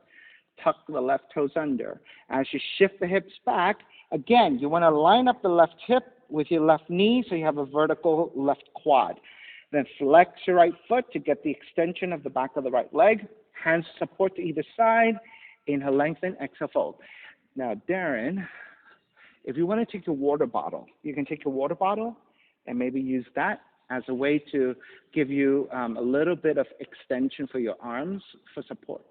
Tuck the left toes under. As you shift the hips back, again, you want to line up the left hip with your left knee so you have a vertical left quad. Then flex your right foot to get the extension of the back of the right leg. Hands support to either side. Inhale, lengthen, exhale, fold. Now, Darren, if you want to take your water bottle, you can take your water bottle and maybe use that as a way to give you a little bit of extension for your arms for support.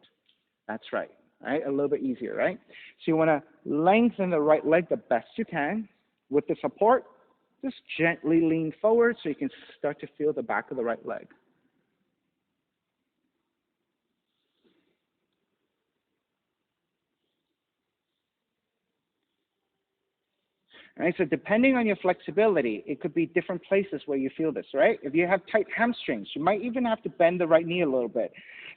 That's right, right? A little bit easier, right? So you want to lengthen the right leg the best you can. With the support, just gently lean forward so you can start to feel the back of the right leg. Right, so depending on your flexibility, it could be different places where you feel this, right? If you have tight hamstrings, you might even have to bend the right knee a little bit.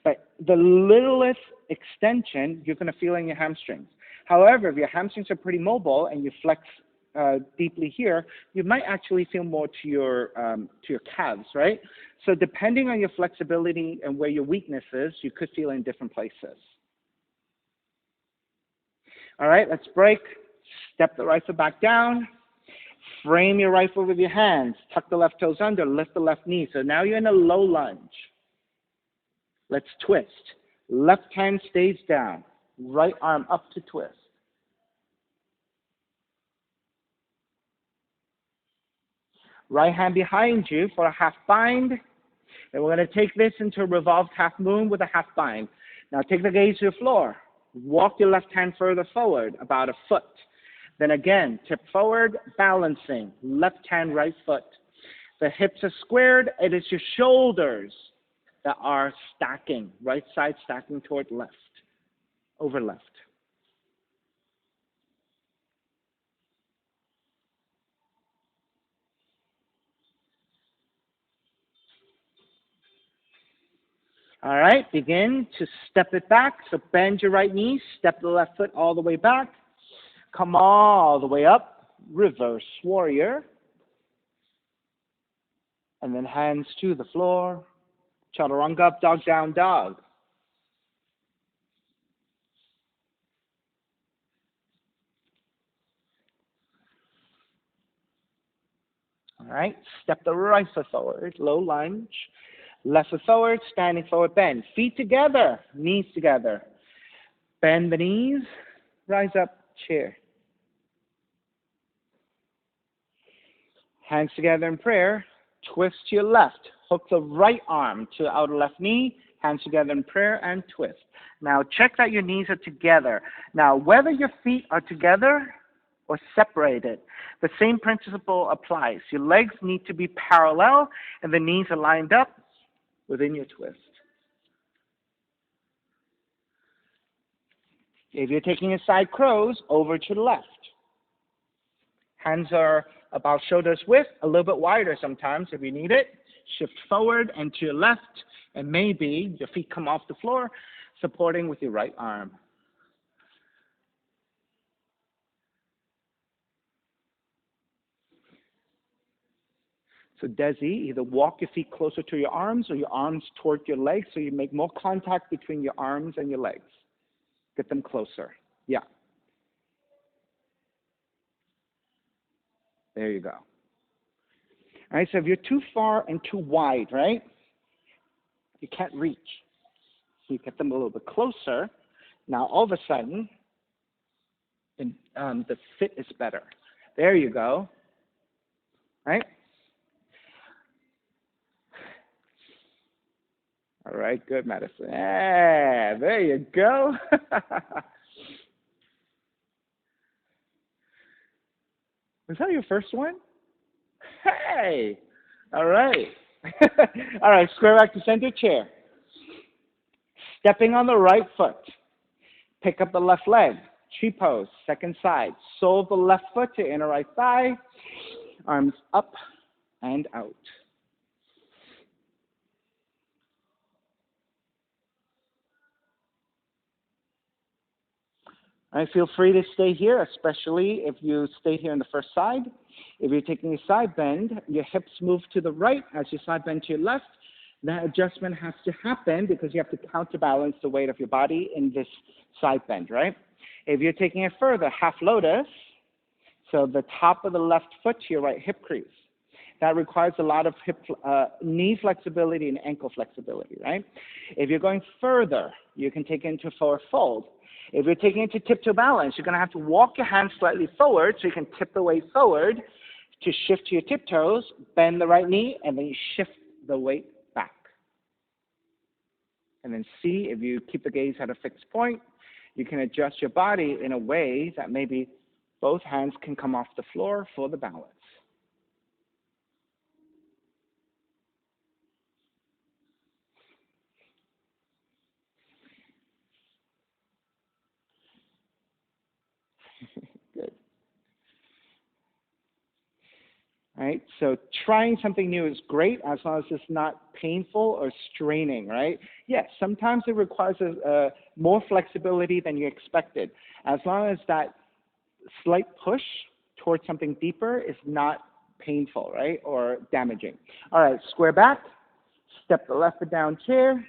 But the littlest extension, you're going to feel in your hamstrings. However, if your hamstrings are pretty mobile and you flex deeply here, you might actually feel more to your calves, right? So depending on your flexibility and where your weakness is, you could feel in different places. All right, let's break. Step the right foot back down. Frame your right foot with your hands. Tuck the left toes under. Lift the left knee. So now you're in a low lunge. Let's twist. Left hand stays down. Right arm up to twist. Right hand behind you for a half bind. And we're going to take this into a revolved half moon with a half bind. Now take the gaze to the floor. Walk your left hand further forward, about a foot. Then again, tip forward, balancing. Left hand, right foot. The hips are squared. It is your shoulders that are stacking. Right side stacking toward left. Over left. All right, begin to step it back. So bend your right knee, step the left foot all the way back. Come all the way up, reverse warrior. And then hands to the floor. Chaturanga, up, dog, down, dog. All right, step the right foot forward, low lunge. Left foot forward, standing forward, bend. Feet together, knees together. Bend the knees, rise up, chair. Hands together in prayer. Twist to your left. Hook the right arm to the outer left knee. Hands together in prayer and twist. Now check that your knees are together. Now whether your feet are together or separated, the same principle applies. Your legs need to be parallel and the knees are lined up within your twist. If you're taking a side crows, over to the left. Hands are about shoulders width, a little bit wider sometimes if you need it. Shift forward and to your left, and maybe your feet come off the floor, supporting with your right arm. So Desi, either walk your feet closer to your arms or your arms toward your legs so you make more contact between your arms and your legs. Get them closer. Yeah. There you go. All right, so if you're too far and too wide, right, you can't reach. So you get them a little bit closer. Now, all of a sudden, the fit is better. There you go. Right? All right, good medicine. Yeah, there you go. Was that your first one? Hey! All right. All right, square back to center chair. Stepping on the right foot. Pick up the left leg. Tree pose, second side. Sole of the left foot to inner right thigh. Arms up and out. All right, feel free to stay here, especially if you stay here on the first side. If you're taking a side bend, your hips move to the right as you side bend to your left. That adjustment has to happen because you have to counterbalance the weight of your body in this side bend, right? If you're taking it further, half lotus, so the top of the left foot to your right hip crease. That requires a lot of knee flexibility and ankle flexibility, right? If you're going further, you can take it into forward fold. If you're taking it to tiptoe balance, you're going to have to walk your hands slightly forward so you can tip the weight forward to shift to your tiptoes, bend the right knee, and then you shift the weight back. And then see if you keep the gaze at a fixed point, you can adjust your body in a way that maybe both hands can come off the floor for the balance. Good. Right? So trying something new is great as long as it's not painful or straining, right? Yes, sometimes it requires more flexibility than you expected. As long as that slight push towards something deeper is not painful, right, or damaging. All right, square back, step the left foot down chair,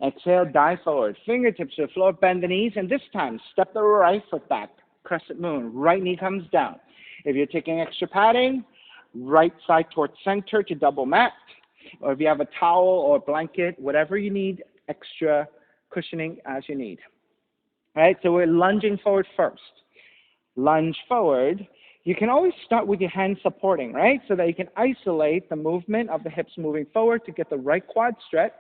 exhale, dive forward, fingertips to the floor, bend the knees, and this time, step the right foot back, crescent moon, right knee comes down. If you're taking extra padding, right side towards center to double mat, or if you have a towel or a blanket, whatever you need, extra cushioning as you need. All right, so we're lunging forward first. Lunge forward. You can always start with your hands supporting, right? So that you can isolate the movement of the hips moving forward to get the right quad stretch.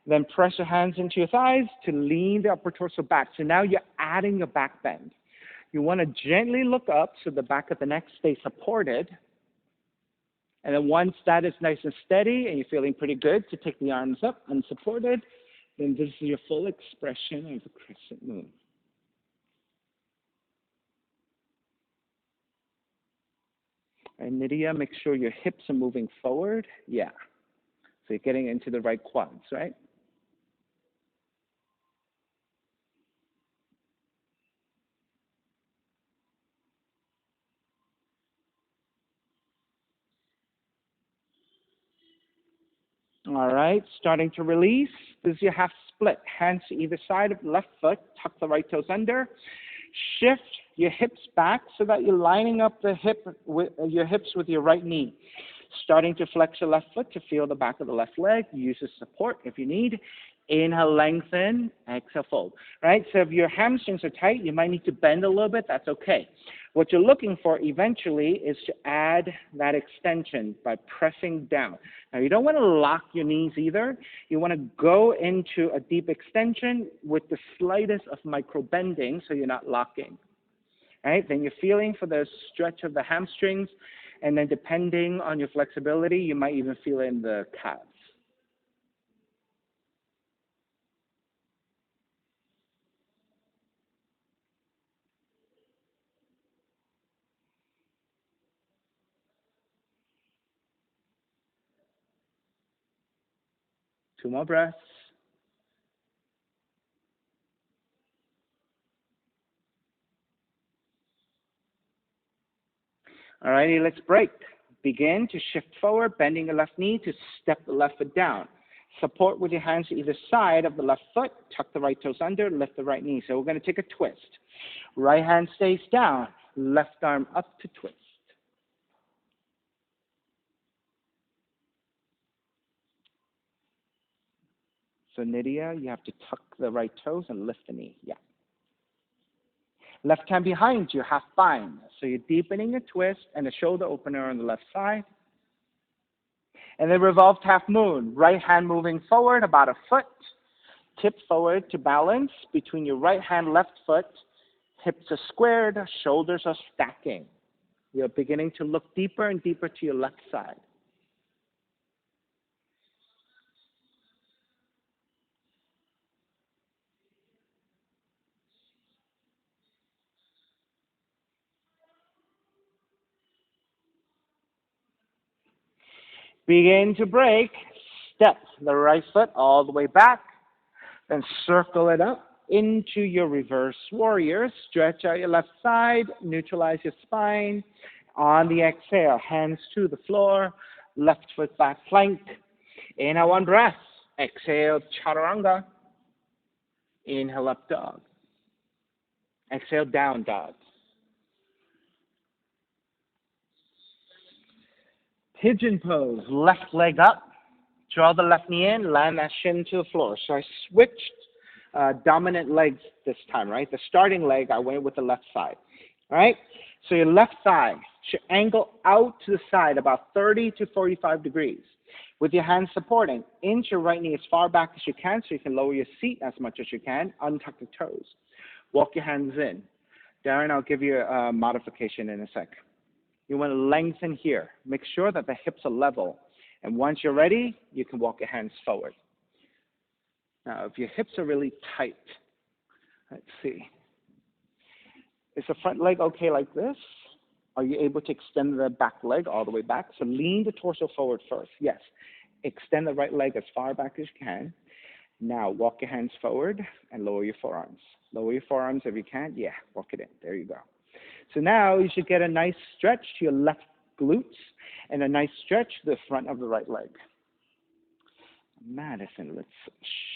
Then press your hands into your thighs to lean the upper torso back. So now you're adding your back bend. You want to gently look up so the back of the neck stays supported. And then once that is nice and steady and you're feeling pretty good to take the arms up unsupported, then this is your full expression of the crescent moon. And Nydia, make sure your hips are moving forward. Yeah. So you're getting into the right quads, right? All right, starting to release. This is your half split. Hands to either side of the left foot. Tuck the right toes under. Shift your hips back so that you're lining up your hips with your right knee. Starting to flex your left foot to feel the back of the left leg. Use as support if you need. Inhale, lengthen. Exhale, fold. Right? So if your hamstrings are tight, you might need to bend a little bit. That's okay. What you're looking for eventually is to add that extension by pressing down. Now, you don't want to lock your knees either. You want to go into a deep extension with the slightest of micro bending so you're not locking. Right? Then you're feeling for the stretch of the hamstrings, and then depending on your flexibility, you might even feel it in the calves. Two more breaths. All righty, let's break. Begin to shift forward, bending the left knee to step the left foot down. Support with your hands to either side of the left foot. Tuck the right toes under, lift the right knee. So we're going to take a twist. Right hand stays down, left arm up to twist. So Nydia, you have to tuck the right toes and lift the knee. Yeah. Left hand behind you, half bind. So you're deepening a twist and a shoulder opener on the left side. And then revolved half moon. Right hand moving forward about a foot. Tip forward to balance between your right hand, left foot. Hips are squared, shoulders are stacking. You're beginning to look deeper and deeper to your left side. Begin to break. Step the right foot all the way back. Then circle it up into your reverse warrior. Stretch out your left side. Neutralize your spine. On the exhale, hands to the floor. Left foot back plank. Inhale, one breath. Exhale, chaturanga. Inhale, up dog. Exhale, down dog. Pigeon pose. Left leg up. Draw the left knee in, land that shin to the floor. So I switched dominant legs this time, right? The starting leg, I went with the left side, all right? So your left thigh should angle out to the side about 30 to 45 degrees. With your hands supporting, inch your right knee as far back as you can so you can lower your seat as much as you can. Untuck the toes. Walk your hands in. Darren, I'll give you a modification in a sec. You want to lengthen here. Make sure that the hips are level. And once you're ready, you can walk your hands forward. Now, if your hips are really tight, let's see. Is the front leg okay like this? Are you able to extend the back leg all the way back? So lean the torso forward first. Yes. Extend the right leg as far back as you can. Now, walk your hands forward and lower your forearms. Lower your forearms if you can. Yeah, walk it in. There you go. So now you should get a nice stretch to your left glutes and a nice stretch to the front of the right leg. Madison, let's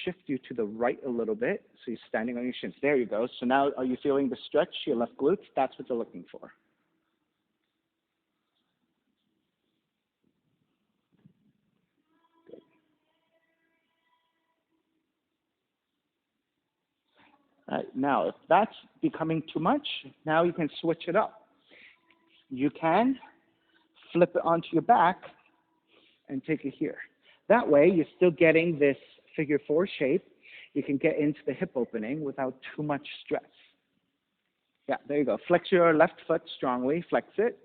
shift you to the right a little bit so you're standing on your shins. There you go. So now are you feeling the stretch to your left glutes? That's what you're looking for. All right, now, if that's becoming too much, now you can switch it up. You can flip it onto your back and take it here. That way, you're still getting this figure four shape. You can get into the hip opening without too much stress. Yeah, there you go. Flex your left foot strongly. Flex it.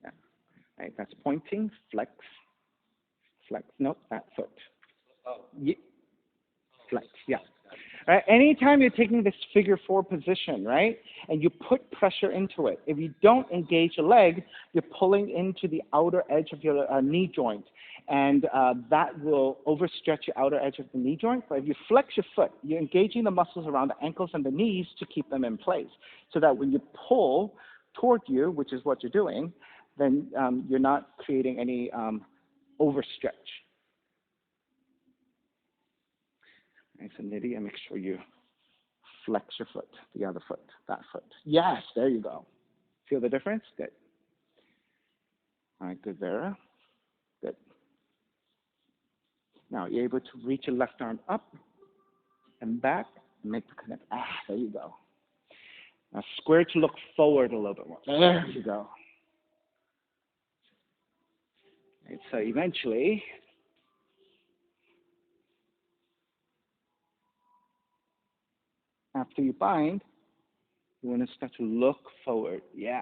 Yeah, right. That's pointing. Flex. Flex. Nope, that foot. Yeah. Flex. Yeah. Right? Anytime you're taking this figure four position, right, and you put pressure into it, if you don't engage your leg, you're pulling into the outer edge of your knee joint, and that will overstretch your outer edge of the knee joint. But if you flex your foot, you're engaging the muscles around the ankles and the knees to keep them in place, so that when you pull toward you, which is what you're doing, then you're not creating any overstretch. Nice and nitty, and make sure you flex your foot, the other foot, that foot. Yes, there you go. Feel the difference? Good. All right, good, Vera. Good. Now you're able to reach your left arm up and back and make the connect. Ah, there you go. Now square to look forward a little bit more. There you go. And so eventually, after you bind, you want to start to look forward. Yeah.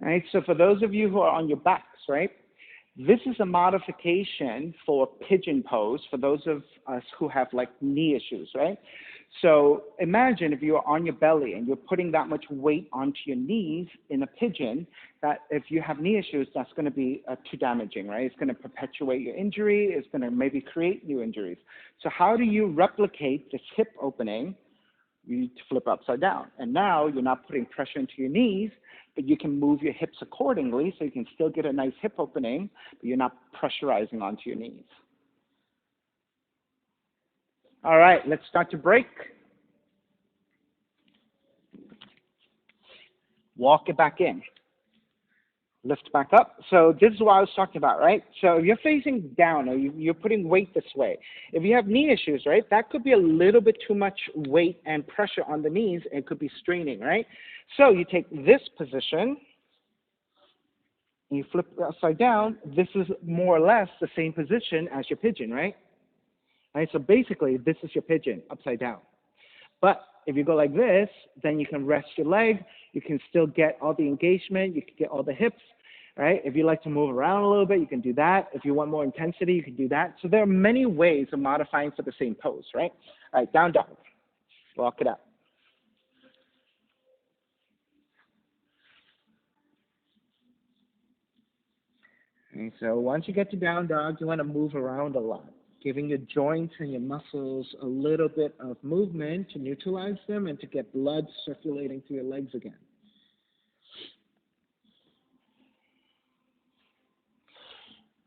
All right, so for those of you who are on your backs, right, this is a modification for pigeon pose for those of us who have like knee issues, right? So imagine if you are on your belly and you're putting that much weight onto your knees in a pigeon, that if you have knee issues, that's going to be too damaging, right? It's going to perpetuate your injury. It's going to maybe create new injuries. So how do you replicate this hip opening? You need to flip upside down. And now you're not putting pressure into your knees, but you can move your hips accordingly so you can still get a nice hip opening, but you're not pressurizing onto your knees. All right, let's start to break. Walk it back in. Lift back up. So this is what I was talking about, right? So if you're facing down or you're putting weight this way, if you have knee issues, right, that could be a little bit too much weight and pressure on the knees and it could be straining, right? So you take this position and you flip it upside down. This is more or less the same position as your pigeon, right? Right, so basically this is your pigeon upside down. But if you go like this, then you can rest your leg. You can still get all the engagement. You can get all the hips, right? If you like to move around a little bit, you can do that. If you want more intensity, you can do that. So there are many ways of modifying for the same pose, right? All right, down dog. Walk it up. And so once you get to down dog, you want to move around a lot, giving your joints and your muscles a little bit of movement to neutralize them and to get blood circulating through your legs again.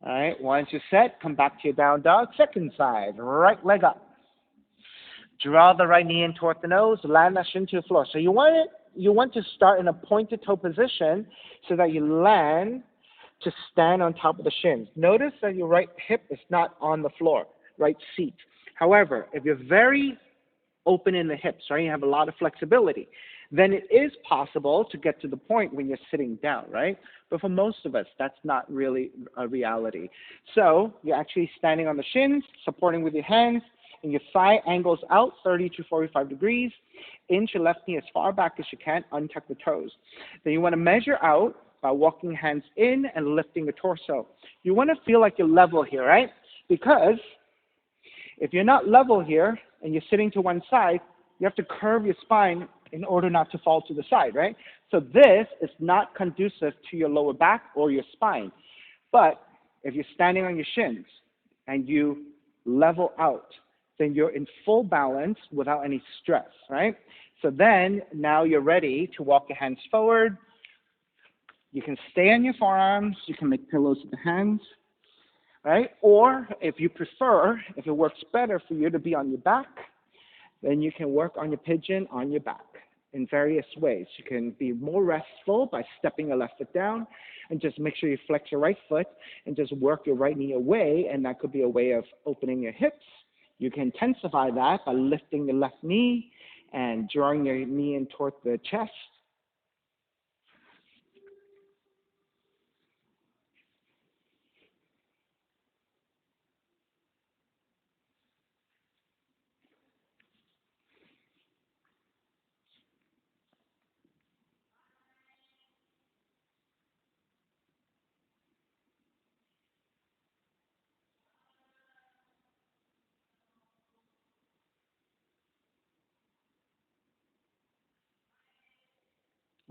All right, once you're set, come back to your down dog. Second side, right leg up. Draw the right knee in toward the nose, land that shin to the floor. So you want to start in a pointed toe position so that you land to stand on top of the shins. Notice that your right hip is not on the floor, right seat. However, if you're very open in the hips, right, you have a lot of flexibility, then it is possible to get to the point when you're sitting down, right? But for most of us, that's not really a reality. So you're actually standing on the shins, supporting with your hands, and your thigh angles out 30 to 45 degrees. Inch your left knee as far back as you can, untuck the toes. Then you want to measure out by walking hands in and lifting the torso. You want to feel like you're level here, right? Because if you're not level here and you're sitting to one side, you have to curve your spine in order not to fall to the side, right? So this is not conducive to your lower back or your spine. But if you're standing on your shins and you level out, then you're in full balance without any stress, right? So then now you're ready to walk your hands forward. You can stay on your forearms. You can make pillows with the hands, right? Or if you prefer, if it works better for you to be on your back, then you can work on your pigeon on your back. in various ways. You can be more restful by stepping your left foot down and just make sure you flex your right foot and just work your right knee away, and that could be a way of opening your hips. You can intensify that by lifting the left knee and drawing your knee in toward the chest.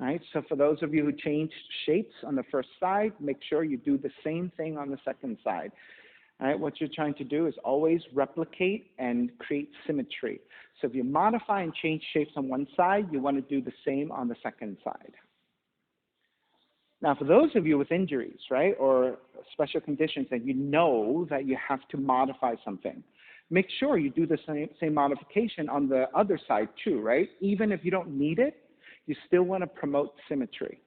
All right, so for those of you who changed shapes on the first side, make sure you do the same thing on the second side. All right, what you're trying to do is always replicate and create symmetry. So if you modify and change shapes on one side, you want to do the same on the second side. Now, for those of you with injuries, right, or special conditions that you know that you have to modify something, make sure you do the same modification on the other side too, right? Even if you don't need it, you still want to promote symmetry.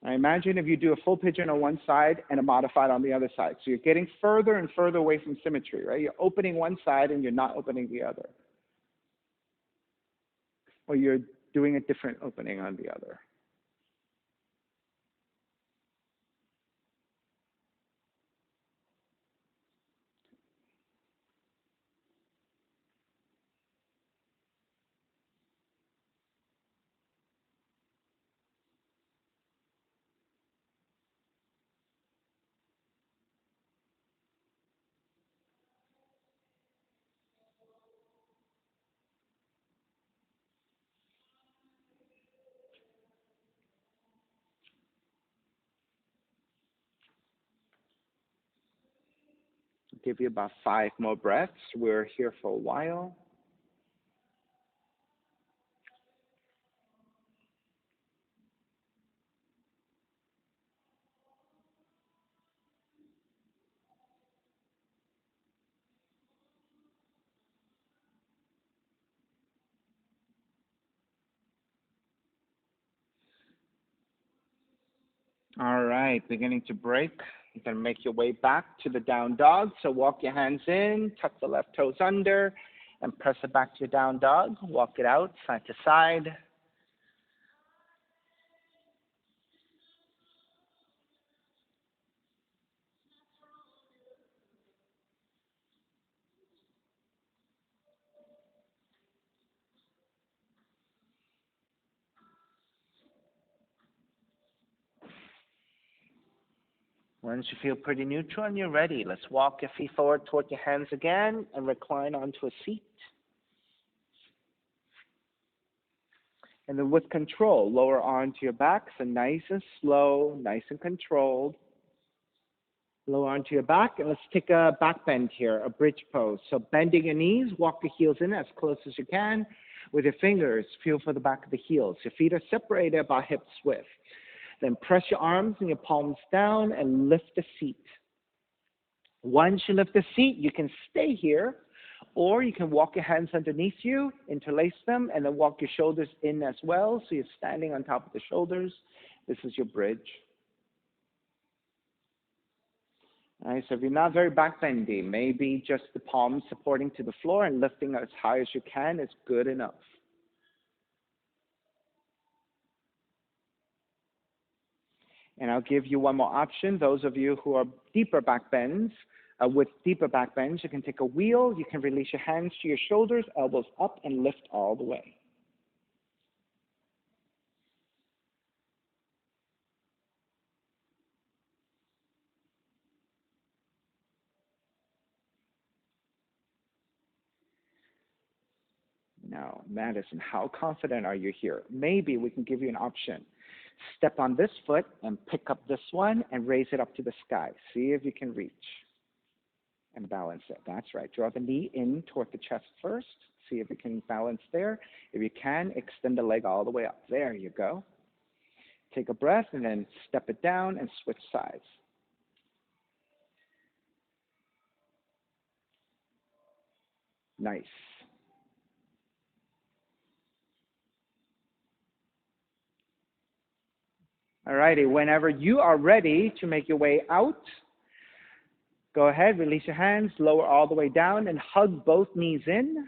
I imagine if you do a full pigeon on one side and a modified on the other side. So you're getting further and further away from symmetry, right? You're opening one side and you're not opening the other. Or you're doing a different opening on the other. I'll give you about 5 more breaths. We're here for a while. All right, beginning to break. You're going to make your way back to the down dog. So walk your hands in, tuck the left toes under, and press it back to your down dog. Walk it out side to side. Once you feel pretty neutral and you're ready, let's walk your feet forward toward your hands again and recline onto a seat. And then with control, lower onto your back, so nice and slow, nice and controlled. Lower onto your back, and let's take a back bend here, a bridge pose. So bending your knees, walk the heels in as close as you can. With your fingers, feel for the back of the heels. Your feet are separated about hip width. Then press your arms and your palms down and lift the seat. Once you lift the seat, you can stay here, or you can walk your hands underneath you, interlace them, and then walk your shoulders in as well. So you're standing on top of the shoulders. This is your bridge. All right, so if you're not very back bendy, maybe just the palms supporting to the floor and lifting as high as you can is good enough. And I'll give you one more option. Those of you who are deeper back bends, with deeper back bends, you can take a wheel. You can release your hands to your shoulders, elbows up, and lift all the way. Now, Madison, how confident are you here? Maybe we can give you an option. Step on this foot and pick up this one and raise it up to the sky. See if you can reach and balance it. That's right. Draw the knee in toward the chest first. See if you can balance there. If you can, extend the leg all the way up. There you go. Take a breath and then step it down and switch sides. Nice. All righty. Whenever you are ready to make your way out, go ahead, release your hands, lower all the way down, and hug both knees in.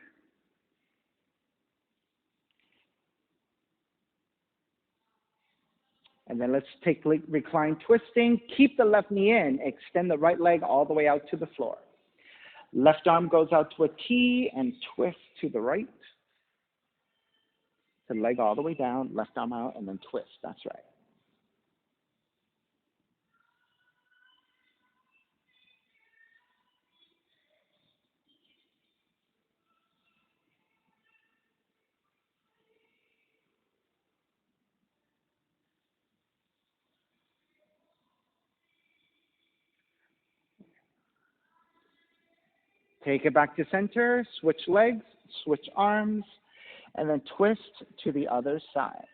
And then let's take recline twisting. Keep the left knee in. Extend the right leg all the way out to the floor. Left arm goes out to a T and twist to the right. The leg all the way down, left arm out, and then twist. That's right. Take it back to center, switch legs, switch arms, and then twist to the other side.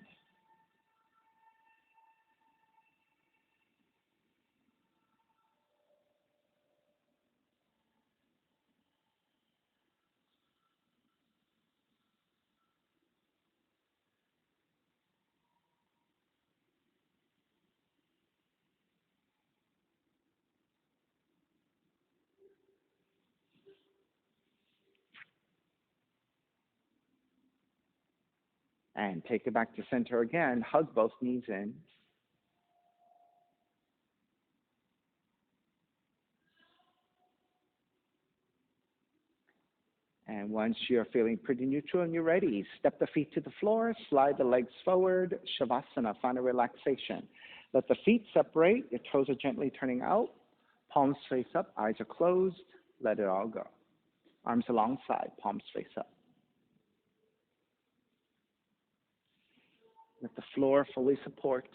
And take it back to center again. Hug both knees in. And once you're feeling pretty neutral and you're ready, step the feet to the floor, slide the legs forward, Shavasana, final relaxation. Let the feet separate, your toes are gently turning out, palms face up, eyes are closed, let it all go. Arms alongside, palms face up. Let the floor fully support.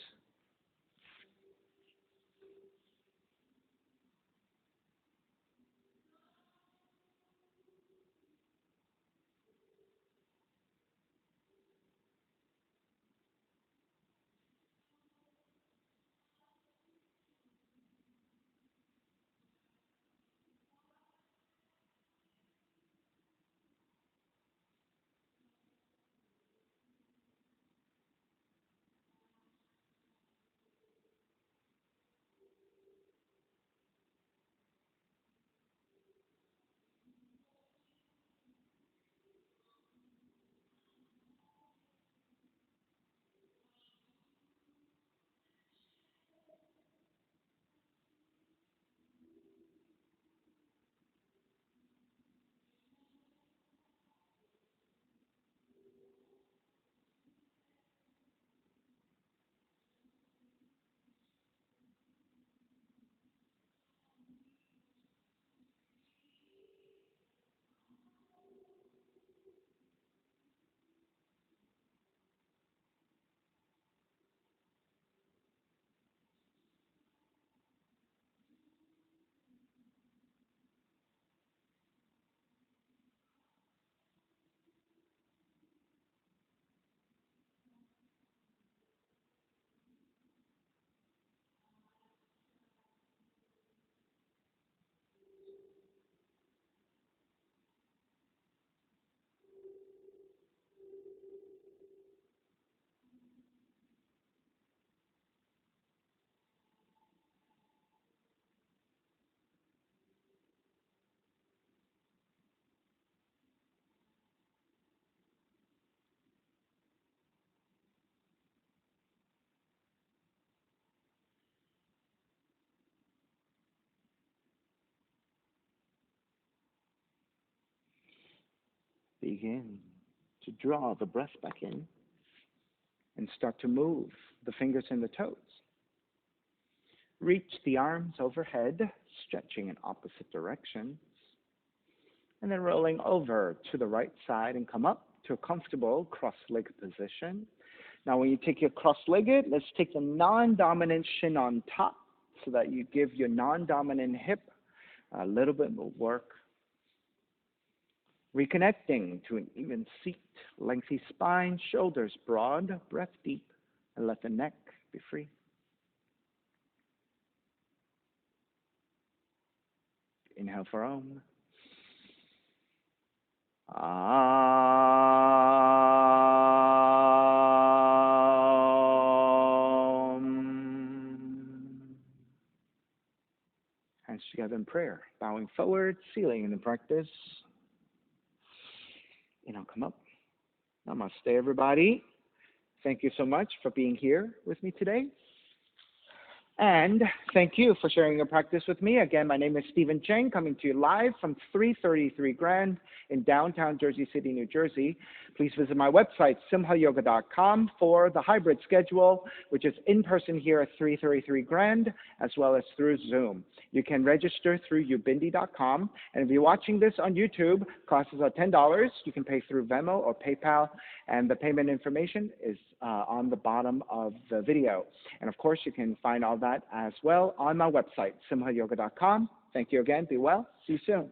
Begin to draw the breath back in and start to move the fingers and the toes. Reach the arms overhead, stretching in opposite directions, and then rolling over to the right side and come up to a comfortable cross-legged position. Now, when you take your cross-legged, let's take the non-dominant shin on top so that you give your non-dominant hip a little bit more work. Reconnecting to an even seat, lengthy spine, shoulders broad, breath deep, and let the neck be free. Inhale for Om. Om. in prayer, bowing forward, sealing in the practice. And I'll come up. Namaste, everybody. Thank you so much for being here with me today. And thank you for sharing your practice with me. Again, my name is Stephen Cheng, coming to you live from 333 Grand in downtown Jersey City, New Jersey. Please visit my website, simhayoga.com, for the hybrid schedule, which is in person here at 333 Grand, as well as through Zoom. You can register through ubindi.com. And if you're watching this on YouTube, classes are $10. You can pay through Venmo or PayPal, and the payment information is on the bottom of the video. And of course, you can find all that as well on my website, simhayoga.com. Thank you again. Be well. See you soon.